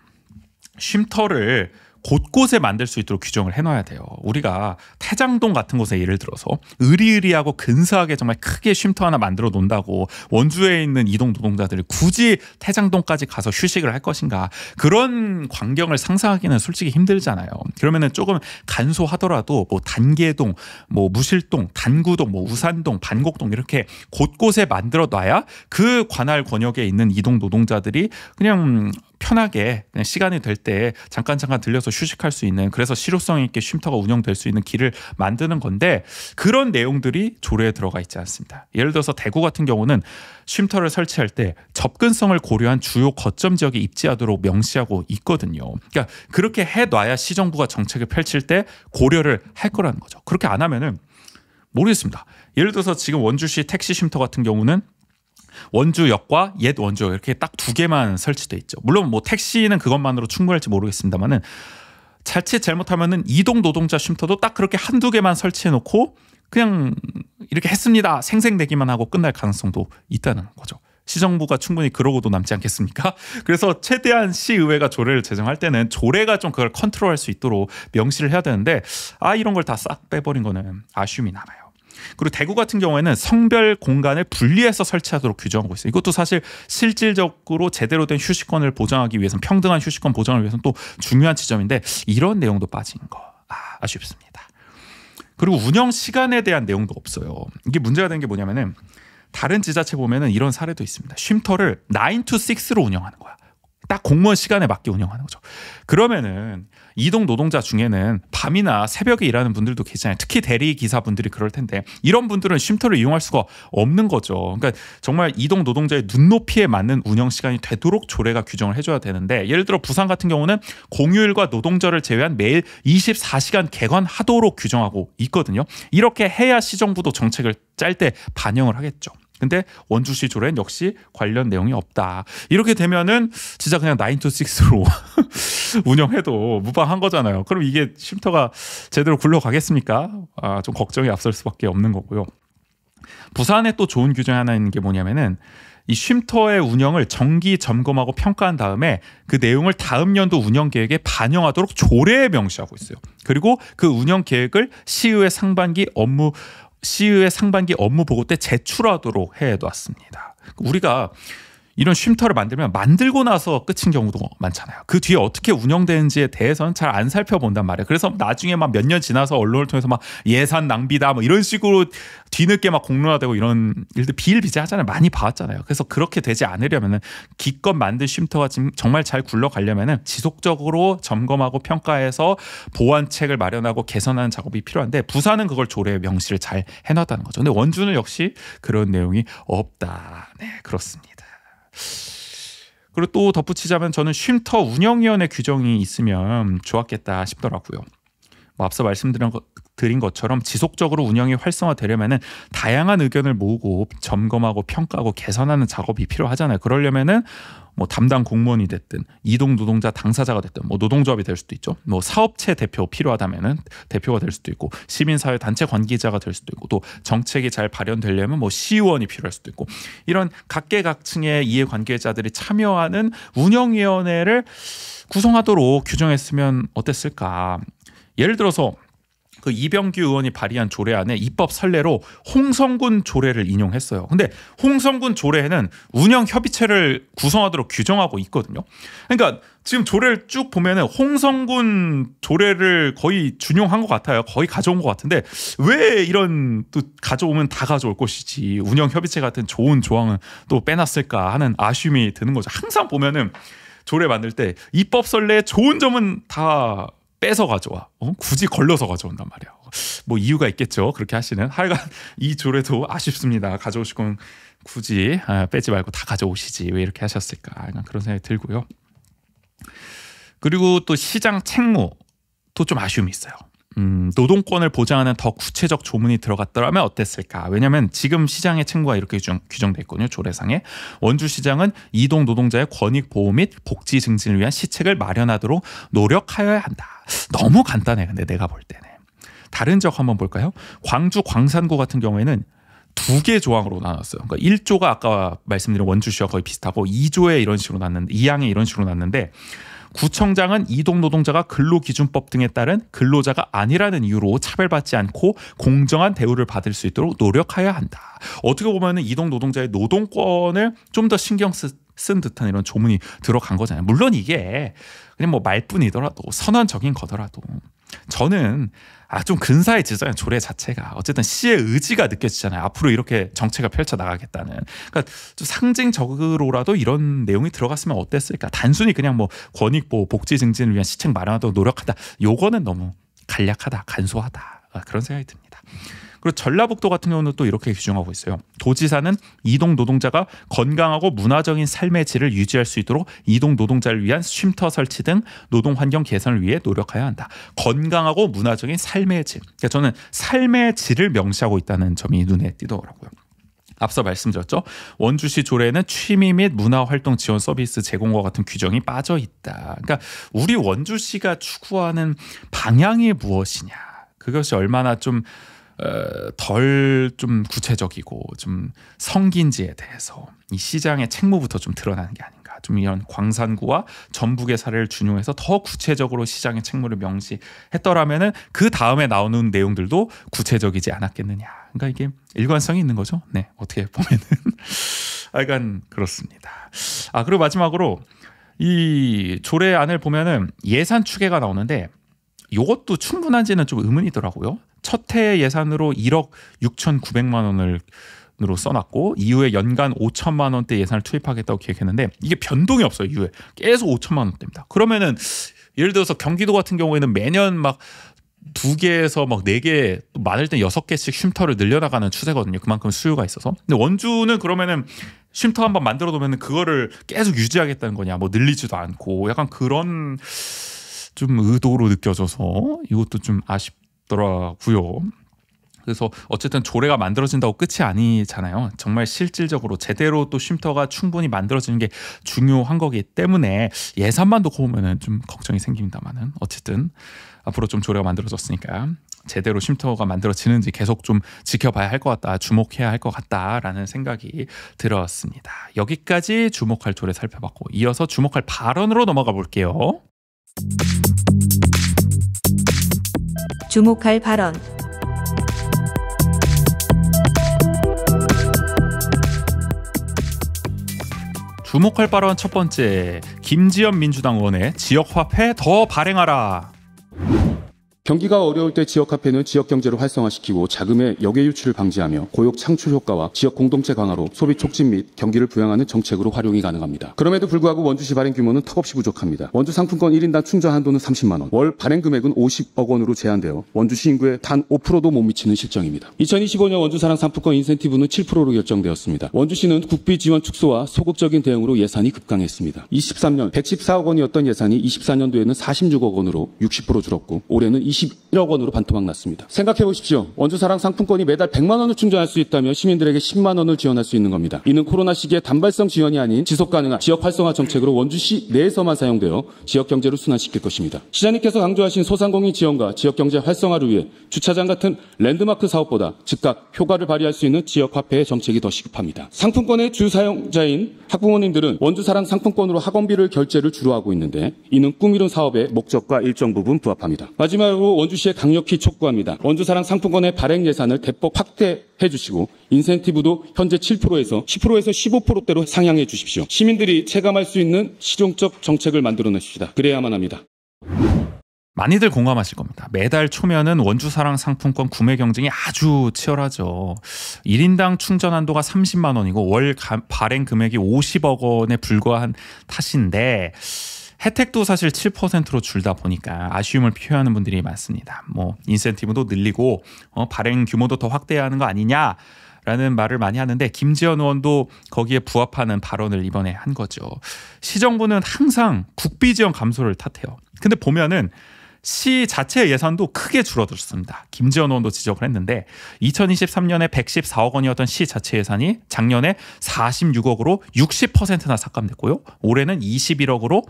쉼터를 곳곳에 만들 수 있도록 규정을 해놔야 돼요. 우리가 태장동 같은 곳에 예를 들어서 으리으리하고 근사하게 정말 크게 쉼터 하나 만들어 놓는다고 원주에 있는 이동 노동자들이 굳이 태장동까지 가서 휴식을 할 것인가. 그런 광경을 상상하기는 솔직히 힘들잖아요. 그러면은 조금 간소하더라도 뭐 단계동, 뭐 무실동, 단구동, 뭐 우산동, 반곡동 이렇게 곳곳에 만들어 놔야 그 관할 권역에 있는 이동 노동자들이 그냥 편하게 그냥 시간이 될 때 잠깐 들려서 휴식할 수 있는, 그래서 실효성 있게 쉼터가 운영될 수 있는 길을 만드는 건데 그런 내용들이 조례에 들어가 있지 않습니다. 예를 들어서 대구 같은 경우는 쉼터를 설치할 때 접근성을 고려한 주요 거점 지역에 입지하도록 명시하고 있거든요. 그러니까 그렇게 해놔야 시정부가 정책을 펼칠 때 고려를 할 거라는 거죠. 그렇게 안 하면은 모르겠습니다. 예를 들어서 지금 원주시 택시 쉼터 같은 경우는 원주역과 옛 원주역 이렇게 딱 두 개만 설치돼 있죠. 물론 뭐 택시는 그것만으로 충분할지 모르겠습니다만은 자칫 잘못하면은 이동 노동자 쉼터도 딱 그렇게 한두 개만 설치해 놓고 그냥 이렇게 했습니다 생색내기만 하고 끝날 가능성도 있다는 거죠. 시정부가 충분히 그러고도 남지 않겠습니까? 그래서 최대한 시의회가 조례를 제정할 때는 조례가 좀 그걸 컨트롤할 수 있도록 명시를 해야 되는데 이런 걸 다 싹 빼버린 거는 아쉬움이 남아요. 그리고 대구 같은 경우에는 성별 공간을 분리해서 설치하도록 규정하고 있어요. 이것도 사실 실질적으로 제대로 된 휴식권을 보장하기 위해서는, 평등한 휴식권 보장을 위해서는 또 중요한 지점인데 이런 내용도 빠진 거 아쉽습니다. 그리고 운영 시간에 대한 내용도 없어요. 이게 문제가 되는 게 뭐냐면은 다른 지자체 보면은 이런 사례도 있습니다. 쉼터를 9 to 6로 운영하는 거야. 딱 공무원 시간에 맞게 운영하는 거죠. 그러면은 이동 노동자 중에는 밤이나 새벽에 일하는 분들도 계시잖아요. 특히 대리 기사분들이 그럴 텐데 이런 분들은 쉼터를 이용할 수가 없는 거죠. 그러니까 정말 이동 노동자의 눈높이에 맞는 운영 시간이 되도록 조례가 규정을 해줘야 되는데, 예를 들어 부산 같은 경우는 공휴일과 노동절을 제외한 매일 24시간 개관하도록 규정하고 있거든요. 이렇게 해야 시정부도 정책을 짤 때 반영을 하겠죠. 근데 원주시 조례는 역시 관련 내용이 없다. 이렇게 되면은 진짜 그냥 9 to 6로 운영해도 무방한 거잖아요. 그럼 이게 쉼터가 제대로 굴러가겠습니까? 좀 걱정이 앞설 수밖에 없는 거고요. 부산에 또 좋은 규정이 하나 있는 게 뭐냐면은 이 쉼터의 운영을 정기 점검하고 평가한 다음에 그 내용을 다음 연도 운영 계획에 반영하도록 조례에 명시하고 있어요. 그리고 그 운영 계획을 시의회 상반기 업무 보고 때 제출하도록 해놨습니다. 우리가 이런 쉼터를 만들면 만들고 나서 끝인 경우도 많잖아요. 그 뒤에 어떻게 운영되는지에 대해서는 잘 안 살펴본단 말이에요. 그래서 나중에 막 몇 년 지나서 언론을 통해서 막 예산 낭비다 뭐 이런 식으로 뒤늦게 막 공론화되고 이런 일들 비일비재하잖아요. 많이 봐왔잖아요. 그래서 그렇게 되지 않으려면은 기껏 만든 쉼터가 지금 정말 잘 굴러가려면은 지속적으로 점검하고 평가해서 보완책을 마련하고 개선하는 작업이 필요한데 부산은 그걸 조례에 명시를 잘 해놨다는 거죠. 근데 원주는 역시 그런 내용이 없다. 네, 그렇습니다. 그리고 또 덧붙이자면 저는 쉼터 운영위원회 규정이 있으면 좋았겠다 싶더라고요. 뭐 앞서 말씀드린 것처럼 지속적으로 운영이 활성화되려면은 다양한 의견을 모으고 점검하고 평가하고 개선하는 작업이 필요하잖아요. 그러려면은 뭐 담당 공무원이 됐든 이동 노동자 당사자가 됐든 뭐 노동조합이 될 수도 있죠. 뭐 사업체 대표 필요하다면은 대표가 될 수도 있고 시민사회 단체 관계자가 될 수도 있고 또 정책이 잘 발현되려면 뭐 시의원이 필요할 수도 있고 이런 각계각층의 이해관계자들이 참여하는 운영위원회를 구성하도록 규정했으면 어땠을까. 예를 들어서 그 이병규 의원이 발의한 조례안에 입법 선례로 홍성군 조례를 인용했어요. 근데 홍성군 조례에는 운영 협의체를 구성하도록 규정하고 있거든요. 그러니까 지금 조례를 쭉 보면은 홍성군 조례를 거의 준용한 것 같아요. 거의 가져온 것 같은데 왜 이런 또 가져오면 다 가져올 것이지 운영 협의체 같은 좋은 조항은 또 빼놨을까 하는 아쉬움이 드는 거죠. 항상 보면은 조례 만들 때 입법 선례의 좋은 점은 다 빼서 가져와. 굳이 걸러서 가져온단 말이야. 뭐 이유가 있겠죠. 그렇게 하시는. 하여간 이 조례도 아쉽습니다. 가져오실 건 굳이 빼지 말고 다 가져오시지. 왜 이렇게 하셨을까. 그런 생각이 들고요. 그리고 또 시장 책무도 좀 아쉬움이 있어요. 노동권을 보장하는 더 구체적 조문이 들어갔더라면 어땠을까? 왜냐하면 지금 시장의 책무가 이렇게 규정돼 있거든요. 조례상에. 원주시장은 이동 노동자의 권익 보호 및 복지 증진을 위한 시책을 마련하도록 노력하여야 한다. 너무 간단해. 근데 내가 볼 때는. 다른 지역 한번 볼까요? 광주 광산구 같은 경우에는 2개 조항으로 나눴어요. 그러니까 1조가 아까 말씀드린 원주시와 거의 비슷하고 2조에 이런 식으로 났는데 2항에 이런 식으로 났는데 구청장은 이동노동자가 근로기준법 등에 따른 근로자가 아니라는 이유로 차별받지 않고 공정한 대우를 받을 수 있도록 노력해야 한다. 어떻게 보면 이동노동자의 노동권을 좀 더 신경 쓴 듯한 이런 조문이 들어간 거잖아요. 물론 이게 그냥 뭐 말뿐이더라도 선언적인 거더라도 저는 좀 근사해지잖아요. 조례 자체가. 어쨌든 시의 의지가 느껴지잖아요. 앞으로 이렇게 정책을 펼쳐나가겠다는. 그러니까 좀 상징적으로라도 이런 내용이 들어갔으면 어땠을까. 단순히 그냥 뭐 권익보호, 복지 증진을 위한 시책 마련하도록 노력하다. 요거는 너무 간략하다, 간소하다. 그런 생각이 듭니다. 그리고 전라북도 같은 경우는 또 이렇게 규정하고 있어요. 도지사는 이동 노동자가 건강하고 문화적인 삶의 질을 유지할 수 있도록 이동 노동자를 위한 쉼터 설치 등 노동 환경 개선을 위해 노력해야 한다. 건강하고 문화적인 삶의 질. 그러니까 저는 삶의 질을 명시하고 있다는 점이 눈에 띄더라고요. 앞서 말씀드렸죠. 원주시 조례에는 취미 및 문화활동 지원 서비스 제공과 같은 규정이 빠져 있다. 그러니까 우리 원주시가 추구하는 방향이 무엇이냐. 그것이 얼마나 좀 덜 좀 구체적이고 좀 성기인지에 대해서 이 시장의 책무부터 좀 드러나는 게 아닌가. 좀 이런 광산구와 전북의 사례를 준용해서 더 구체적으로 시장의 책무를 명시했더라면은 그 다음에 나오는 내용들도 구체적이지 않았겠느냐. 그러니까 이게 일관성이 있는 거죠. 네, 어떻게 보면은 약간 그렇습니다. 그리고 마지막으로 이 조례안을 보면은 예산 추계가 나오는데 이것도 충분한지는 좀 의문이더라고요. 첫 해 예산으로 1억 6,900만 원으로 써놨고 이후에 연간 5천만 원대 예산을 투입하겠다고 계획했는데 이게 변동이 없어요. 이후에 계속 5천만 원대입니다. 그러면은 예를 들어서 경기도 같은 경우에는 매년 막 2개에서 막 4개, 또 많을 땐 6개씩 쉼터를 늘려나가는 추세거든요. 그만큼 수요가 있어서. 근데 원주는 그러면은 쉼터 한번 만들어 놓으면은 그거를 계속 유지하겠다는 거냐, 뭐 늘리지도 않고 약간 그런 좀 의도로 느껴져서 이것도 좀 아쉽더라고요. 그래서 어쨌든 조례가 만들어진다고 끝이 아니잖아요. 정말 실질적으로 제대로 또 쉼터가 충분히 만들어지는 게 중요한 거기 때문에 예산만 놓고 보면은 좀 걱정이 생깁니다만은 어쨌든 앞으로 좀 조례가 만들어졌으니까 제대로 쉼터가 만들어지는지 계속 좀 지켜봐야 할 것 같다, 주목해야 할 것 같다라는 생각이 들었습니다. 여기까지 주목할 조례 살펴봤고 이어서 주목할 발언으로 넘어가 볼게요.
주목할 발언.
주목할 발언 첫 번째, 김지연 민주당 의원의 지역화폐 더 발행하라.
경기가 어려울 때 지역화폐는 지역경제를 활성화시키고 자금의 역외 유출을 방지하며 고용 창출 효과와 지역 공동체 강화로 소비 촉진 및 경기를 부양하는 정책으로 활용이 가능합니다. 그럼에도 불구하고 원주시 발행 규모는 턱없이 부족합니다. 원주 상품권 1인당 충전 한도는 30만 원, 월 발행 금액은 50억 원으로 제한되어 원주시 인구의 단 5%도 못 미치는 실정입니다. 2025년 원주사랑 상품권 인센티브는 7%로 결정되었습니다. 원주시는 국비 지원 축소와 소극적인 대응으로 예산이 급강했습니다. 23년 114억 원이었던 예산이 24년도에는 46억 원으로 60% 줄었고 올해는 21억 원으로 반토막 났습니다. 생각해 보십시오. 원주사랑 상품권이 매달 100만 원을 충전할 수 있다면 시민들에게 10만 원을 지원할 수 있는 겁니다. 이는 코로나 시기에 단발성 지원이 아닌 지속 가능한 지역 활성화 정책으로 원주시 내에서만 사용되어 지역 경제를 순환시킬 것입니다. 시장님께서 강조하신 소상공인 지원과 지역 경제 활성화를 위해 주차장 같은 랜드마크 사업보다 즉각 효과를 발휘할 수 있는 지역 화폐의 정책이 더 시급합니다. 상품권의 주 사용자인 학부모님들은 원주사랑 상품권으로 학원비를 결제를 주로 하고 있는데 이는 꿈이룬 사업의 목적과 일정 부분 부합합니다. 마지막으로 마지막으로 원주시에 강력히 촉구합니다. 원주사랑 상품권의 발행 예산을 대폭 확대해 주시고 인센티브도 현재 7%에서 10%에서 15%대로 상향해 주십시오. 시민들이 체감할 수 있는 실용적 정책을 만들어내십시다. 그래야만 합니다.
많이들 공감하실 겁니다. 매달 초면은 원주사랑 상품권 구매 경쟁이 아주 치열하죠. 1인당 충전 한도가 30만 원이고 월 발행 금액이 50억 원에 불과한 탓인데 혜택도 사실 7%로 줄다 보니까 아쉬움을 표하는 분들이 많습니다. 뭐 인센티브도 늘리고 발행 규모도 더 확대해야 하는 거 아니냐? 라는 말을 많이 하는데 김지현 의원도 거기에 부합하는 발언을 이번에 한 거죠. 시정부는 항상 국비 지원 감소를 탓해요. 근데 보면은 시 자체 예산도 크게 줄어들었습니다. 김지현 의원도 지적을 했는데 2023년에 114억 원이었던 시 자체 예산이 작년에 46억으로 60%나 삭감됐고요. 올해는 21억으로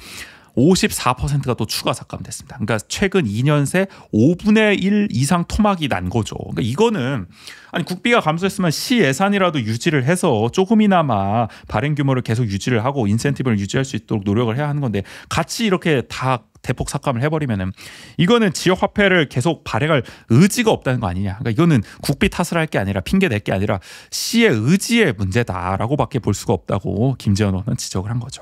54%가 또 추가 삭감됐습니다. 그러니까 최근 2년 새 5분의 1 이상 토막이 난 거죠. 그러니까 이거는 아니 국비가 감소했으면 시 예산이라도 유지를 해서 조금이나마 발행 규모를 계속 유지를 하고 인센티브를 유지할 수 있도록 노력을 해야 하는 건데 같이 이렇게 다 대폭 삭감을 해버리면은 이거는 지역 화폐를 계속 발행할 의지가 없다는 거 아니냐. 그러니까 이거는 국비 탓을 할 게 아니라 핑계 댈 게 아니라 시의 의지의 문제다라고밖에 볼 수가 없다고 김지현 의원은 지적을 한 거죠.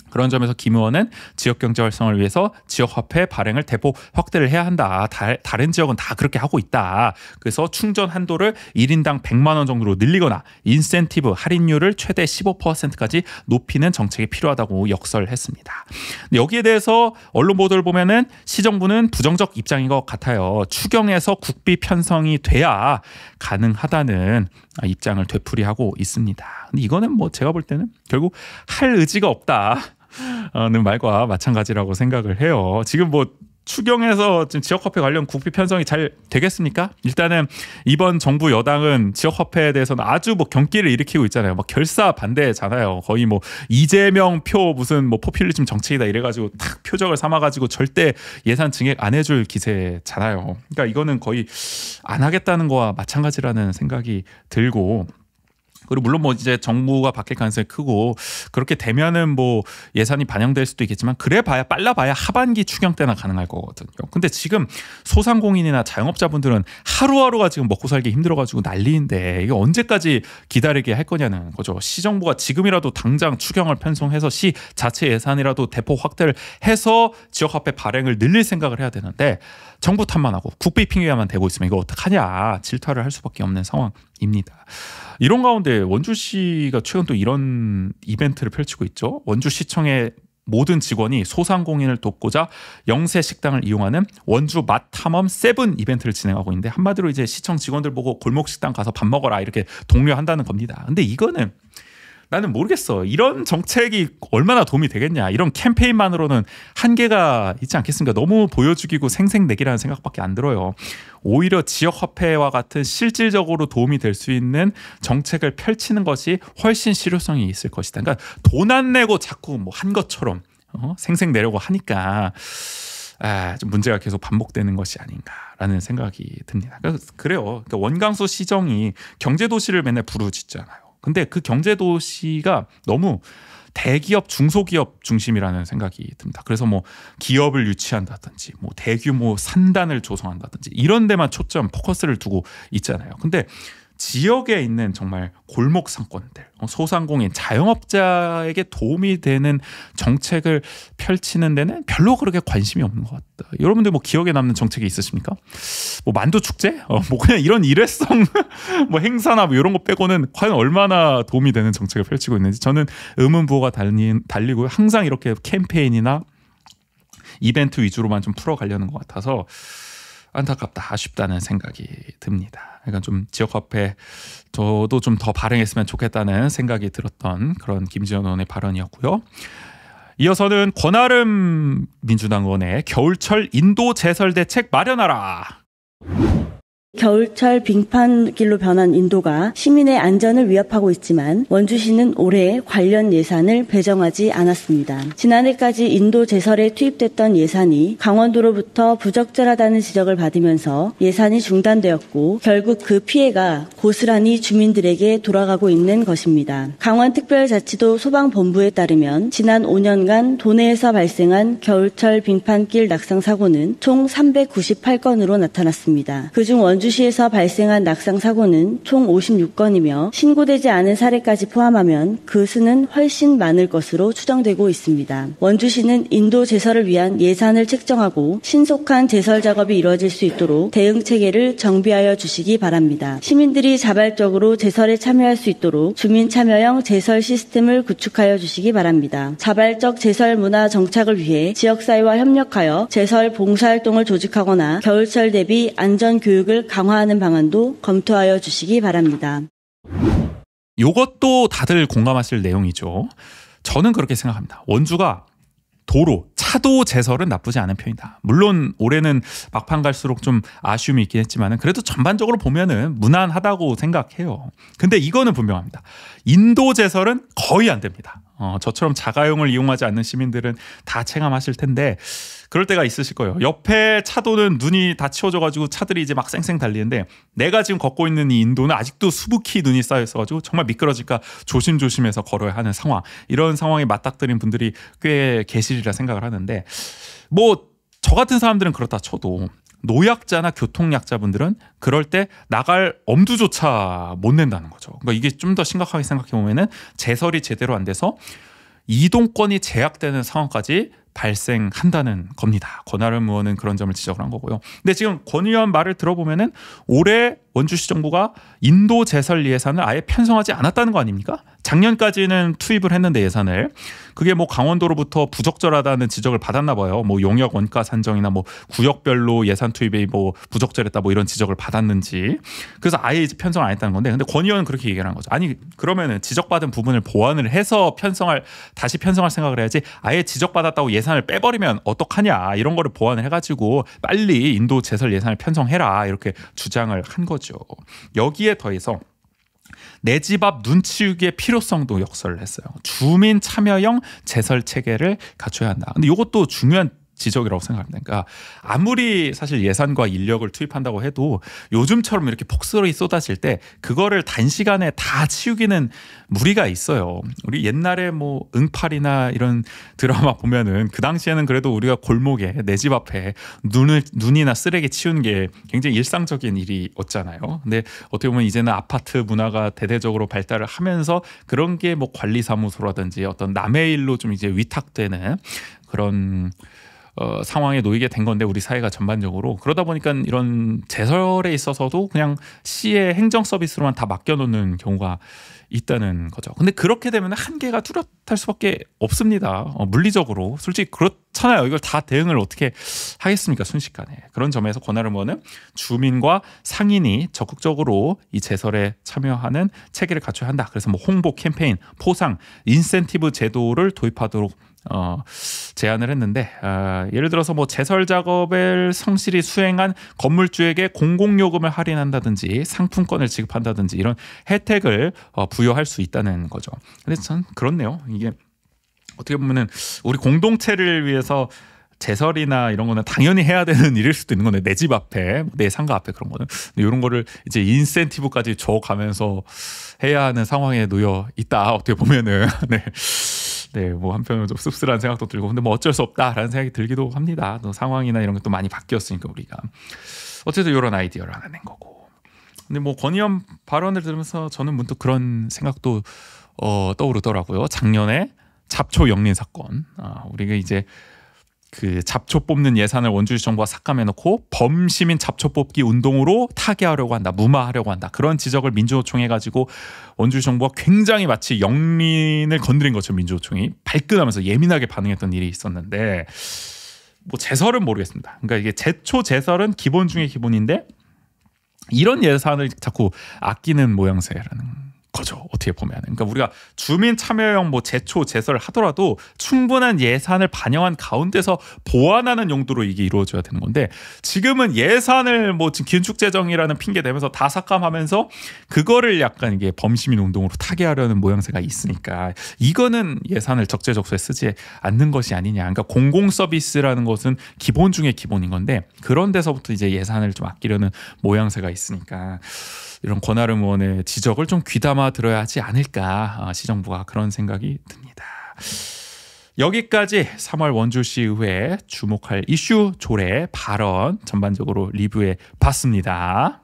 그런 점에서 김 의원은 지역 경제 활성화를 위해서 지역 화폐 발행을 대폭 확대를 해야 한다. 다른 지역은 다 그렇게 하고 있다. 그래서 충전 한도를 1인당 100만 원 정도로 늘리거나 인센티브 할인율을 최대 15%까지 높이는 정책이 필요하다고 역설했습니다. 여기에 대해서 언론 보도를 보면은 시정부는 부정적 입장인 것 같아요. 추경에서 국비 편성이 돼야 가능하다는 입장을 되풀이하고 있습니다. 근데 이거는 뭐 제가 볼 때는 결국 할 의지가 없다는 말과 마찬가지라고 생각을 해요. 지금 뭐 추경에서 지금 지역화폐 관련 국비 편성이 잘 되겠습니까? 일단은 이번 정부 여당은 지역화폐에 대해서는 아주 뭐 경기를 일으키고 있잖아요. 막 결사 반대잖아요. 거의 뭐 이재명 표 무슨 뭐 포퓰리즘 정책이다 이래가지고 탁 표적을 삼아가지고 절대 예산 증액 안 해줄 기세잖아요. 그러니까 이거는 거의 안 하겠다는 거와 마찬가지라는 생각이 들고. 그리고 물론 뭐 이제 정부가 바뀔 가능성이 크고 그렇게 되면은 뭐 예산이 반영될 수도 있겠지만 그래봐야 빨라봐야 하반기 추경 때나 가능할 거거든요. 근데 지금 소상공인이나 자영업자분들은 하루하루가 지금 먹고 살기 힘들어가지고 난리인데 이게 언제까지 기다리게 할 거냐는 거죠. 시정부가 지금이라도 당장 추경을 편성해서 시 자체 예산이라도 대폭 확대를 해서 지역화폐 발행을 늘릴 생각을 해야 되는데 정부 탓만 하고 국비 핑계만 대고 있으면 이거 어떡하냐 질타를 할 수밖에 없는 상황입니다. 이런 가운데 원주시가 최근 또 이런 이벤트를 펼치고 있죠. 원주시청의 모든 직원이 소상공인을 돕고자 영세 식당을 이용하는 원주 맛 탐험 7 이벤트를 진행하고 있는데 한마디로 이제 시청 직원들 보고 골목 식당 가서 밥 먹어라 이렇게 독려한다는 겁니다. 근데 이거는 나는 모르겠어. 이런 정책이 얼마나 도움이 되겠냐. 이런 캠페인만으로는 한계가 있지 않겠습니까? 너무 보여주기고 생색내기라는 생각밖에 안 들어요. 오히려 지역화폐와 같은 실질적으로 도움이 될 수 있는 정책을 펼치는 것이 훨씬 실효성이 있을 것이다. 그러니까 돈 안 내고 자꾸 뭐 한 것처럼 생색내려고 하니까 좀 문제가 계속 반복되는 것이 아닌가라는 생각이 듭니다. 그래요. 그러니까 원광수 시정이 경제도시를 맨날 부르짖잖아요. 근데 그 경제도시가 너무 대기업, 중소기업 중심이라는 생각이 듭니다. 그래서 뭐 기업을 유치한다든지 뭐 대규모 산단을 조성한다든지 이런 데만 초점, 포커스를 두고 있잖아요. 근데 지역에 있는 정말 골목 상권들, 소상공인, 자영업자에게 도움이 되는 정책을 펼치는 데는 별로 그렇게 관심이 없는 것 같다. 여러분들 뭐 기억에 남는 정책이 있으십니까? 뭐 만두 축제? 뭐 그냥 이런 일회성 뭐 행사나 뭐 이런 거 빼고는 과연 얼마나 도움이 되는 정책을 펼치고 있는지 저는 의문부호가 달리고 항상 이렇게 캠페인이나 이벤트 위주로만 좀 풀어가려는 것 같아서 안타깝다, 아쉽다는 생각이 듭니다. 그러니까 좀 지역화폐 저도 좀 더 발행했으면 좋겠다는 생각이 들었던 그런 김지현 의원의 발언이었고요. 이어서는 권아름 민주당 의원의 겨울철 인도 제설 대책 마련하라.
겨울철 빙판길로 변한 인도가 시민의 안전을 위협하고 있지만 원주시는 올해 관련 예산을 배정하지 않았습니다. 지난해까지 인도 제설에 투입됐던 예산이 강원도로부터 부적절하다는 지적을 받으면서 예산이 중단되었고 결국 그 피해가 고스란히 주민들에게 돌아가고 있는 것입니다. 강원특별자치도 소방본부에 따르면 지난 5년간 도내에서 발생한 겨울철 빙판길 낙상 사고는 총 398건으로 나타났습니다. 그중 원주시에서 발생한 낙상 사고는 총 56건이며 신고되지 않은 사례까지 포함하면 그 수는 훨씬 많을 것으로 추정되고 있습니다. 원주시는 인도 제설을 위한 예산을 책정하고 신속한 제설 작업이 이루어질 수 있도록 대응 체계를 정비하여 주시기 바랍니다. 시민들이 자발적으로 제설에 참여할 수 있도록 주민 참여형 제설 시스템을 구축하여 주시기 바랍니다. 자발적 제설 문화 정착을 위해 지역사회와 협력하여 제설 봉사활동을 조직하거나 겨울철 대비 안전 교육을 강화하는 방안도 검토하여 주시기 바랍니다.
이것도 다들 공감하실 내용이죠. 저는 그렇게 생각합니다. 원주가 도로, 차도 제설은 나쁘지 않은 편이다. 물론 올해는 막판 갈수록 좀 아쉬움이 있긴 했지만 그래도 전반적으로 보면은 무난하다고 생각해요. 근데 이거는 분명합니다. 인도 제설은 거의 안 됩니다. 저처럼 자가용을 이용하지 않는 시민들은 다 체감하실 텐데 그럴 때가 있으실 거예요. 옆에 차도는 눈이 다 치워져가지고 차들이 이제 막 쌩쌩 달리는데 내가 지금 걷고 있는 이 인도는 아직도 수북히 눈이 쌓여 있어가지고 정말 미끄러지니까 조심조심해서 걸어야 하는 상황. 이런 상황에 맞닥뜨린 분들이 꽤 계시리라 생각을 하는데 뭐 저 같은 사람들은 그렇다 쳐도 노약자나 교통약자분들은 그럴 때 나갈 엄두조차 못 낸다는 거죠. 그러니까 이게 좀 더 심각하게 생각해 보면은 제설이 제대로 안 돼서 이동권이 제약되는 상황까지 발생한다는 겁니다. 권하름 의원은 그런 점을 지적을 한 거고요. 근데 지금 권 의원 말을 들어보면은 올해 원주시 정부가 인도 제설 예산을 아예 편성하지 않았다는 거 아닙니까? 작년까지는 투입을 했는데 예산을 그게 뭐 강원도로부터 부적절하다는 지적을 받았나 봐요. 뭐 용역 원가 산정이나 뭐 구역별로 예산 투입이 뭐 부적절했다 뭐 이런 지적을 받았는지 그래서 아예 편성 안 했다는 건데 근데 권 의원은 그렇게 얘기를 한 거죠. 아니 그러면은 지적받은 부분을 보완을 해서 다시 편성할 생각을 해야지 아예 지적받았다고 예산을 빼버리면 어떡하냐 이런 거를 보완을 해가지고 빨리 인도 제설 예산을 편성해라 이렇게 주장을 한 거죠. 여기에 더해서 내 집 앞 눈치우기의 필요성도 역설을 했어요. 주민 참여형 제설 체계를 갖춰야 한다. 근데 이것도 중요한 지적이라고 생각합니다. 그러니까 아무리 사실 예산과 인력을 투입한다고 해도 요즘처럼 이렇게 폭설이 쏟아질 때 그거를 단시간에 다 치우기는 무리가 있어요. 우리 옛날에 뭐 응팔이나 이런 드라마 보면은 그 당시에는 그래도 우리가 골목에 내 집 앞에 눈이나 쓰레기 치우는 게 굉장히 일상적인 일이었잖아요. 근데 어떻게 보면 이제는 아파트 문화가 대대적으로 발달을 하면서 그런 게 뭐 관리사무소라든지 어떤 남의 일로 좀 이제 위탁되는 그런 상황에 놓이게 된 건데 우리 사회가 전반적으로 그러다 보니까 이런 제설에 있어서도 그냥 시의 행정 서비스로만 다 맡겨놓는 경우가 있다는 거죠. 근데 그렇게 되면 한계가 뚜렷할 수밖에 없습니다. 물리적으로 솔직히 그렇잖아요. 이걸 다 대응을 어떻게 하겠습니까? 순식간에. 그런 점에서 권하름 의원은 주민과 상인이 적극적으로 이 제설에 참여하는 체계를 갖춰야 한다. 그래서 뭐 홍보 캠페인, 포상, 인센티브 제도를 도입하도록 제안을 했는데 예를 들어서 뭐 제설 작업을 성실히 수행한 건물주에게 공공요금을 할인한다든지 상품권을 지급한다든지 이런 혜택을 부여할 수 있다는 거죠. 근데 전 그렇네요. 이게 어떻게 보면은 우리 공동체를 위해서 제설이나 이런 거는 당연히 해야 되는 일일 수도 있는 건데 내 집 앞에 내 상가 앞에 그런 거는 근데 이런 거를 이제 인센티브까지 줘가면서 해야 하는 상황에 놓여 있다. 어떻게 보면은 네, 뭐 한편으로 좀 씁쓸한 생각도 들고 근데 뭐 어쩔 수 없다라는 생각이 들기도 합니다. 또 상황이나 이런 것도 많이 바뀌었으니까 우리가 어쨌든 이런 아이디어를 하나 낸 거고. 근데 뭐 권 의원 발언을 들으면서 저는 문득 그런 생각도 떠오르더라고요. 작년에 잡초 영린 사건. 우리가 이제 그 잡초 뽑는 예산을 원주시 정부가 삭감해놓고 범시민 잡초 뽑기 운동으로 타개하려고 한다, 무마하려고 한다 그런 지적을 민주노총에 가지고 원주시 정부가 굉장히 마치 영린을 건드린 것처럼 민주노총이 발끈하면서 예민하게 반응했던 일이 있었는데 뭐 제설은 모르겠습니다. 그러니까 이게 제초 제설은 기본 중에 기본인데 이런 예산을 자꾸 아끼는 모양새라는 거죠. 어떻게 보면. 그러니까 우리가 주민 참여형 뭐 제초 제설을 하더라도 충분한 예산을 반영한 가운데서 보완하는 용도로 이게 이루어져야 되는 건데 지금은 예산을 뭐 지금 긴축재정이라는 핑계 대면서 다 삭감하면서 그거를 약간 이게 범시민 운동으로 타개하려는 모양새가 있으니까 이거는 예산을 적재적소에 쓰지 않는 것이 아니냐. 그러니까 공공 서비스라는 것은 기본 중에 기본인 건데 그런 데서부터 이제 예산을 좀 아끼려는 모양새가 있으니까 이런 권아름 의원의 지적을 좀 귀담아 들어야 하지 않을까 시정부가 그런 생각이 듭니다. 여기까지 3월 원주시의회 주목할 이슈 조례 발언 전반적으로 리뷰해 봤습니다.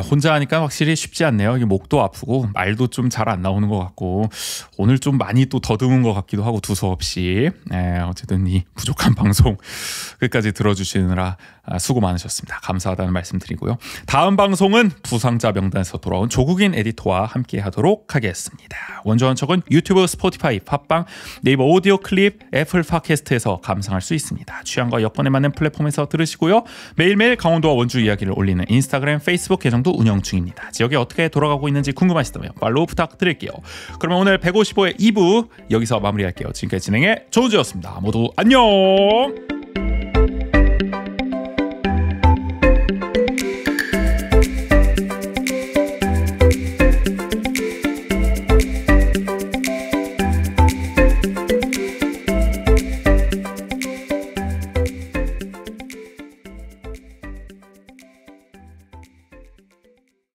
혼자 하니까 확실히 쉽지 않네요. 이게 목도 아프고 말도 좀 잘 안 나오는 것 같고 오늘 좀 많이 또 더듬은 것 같기도 하고 두서없이 어쨌든 이 부족한 방송 끝까지 들어주시느라 수고 많으셨습니다. 감사하다는 말씀 드리고요. 다음 방송은 부상자 명단에서 돌아온 조국인 에디터와 함께 하도록 하겠습니다. 원조원척은 유튜브, 스포티파이, 팟빵, 네이버 오디오 클립, 애플 팟캐스트에서 감상할 수 있습니다. 취향과 여건에 맞는 플랫폼에서 들으시고요. 매일매일 강원도와 원주 이야기를 올리는 인스타그램, 페이스북 계정도 운영 중입니다. 지역이 어떻게 돌아가고 있는지 궁금하시다면 팔로우 부탁드릴게요. 그러면 오늘 155회 2부 여기서 마무리할게요. 지금까지 진행의 조우주였습니다. 모두 안녕.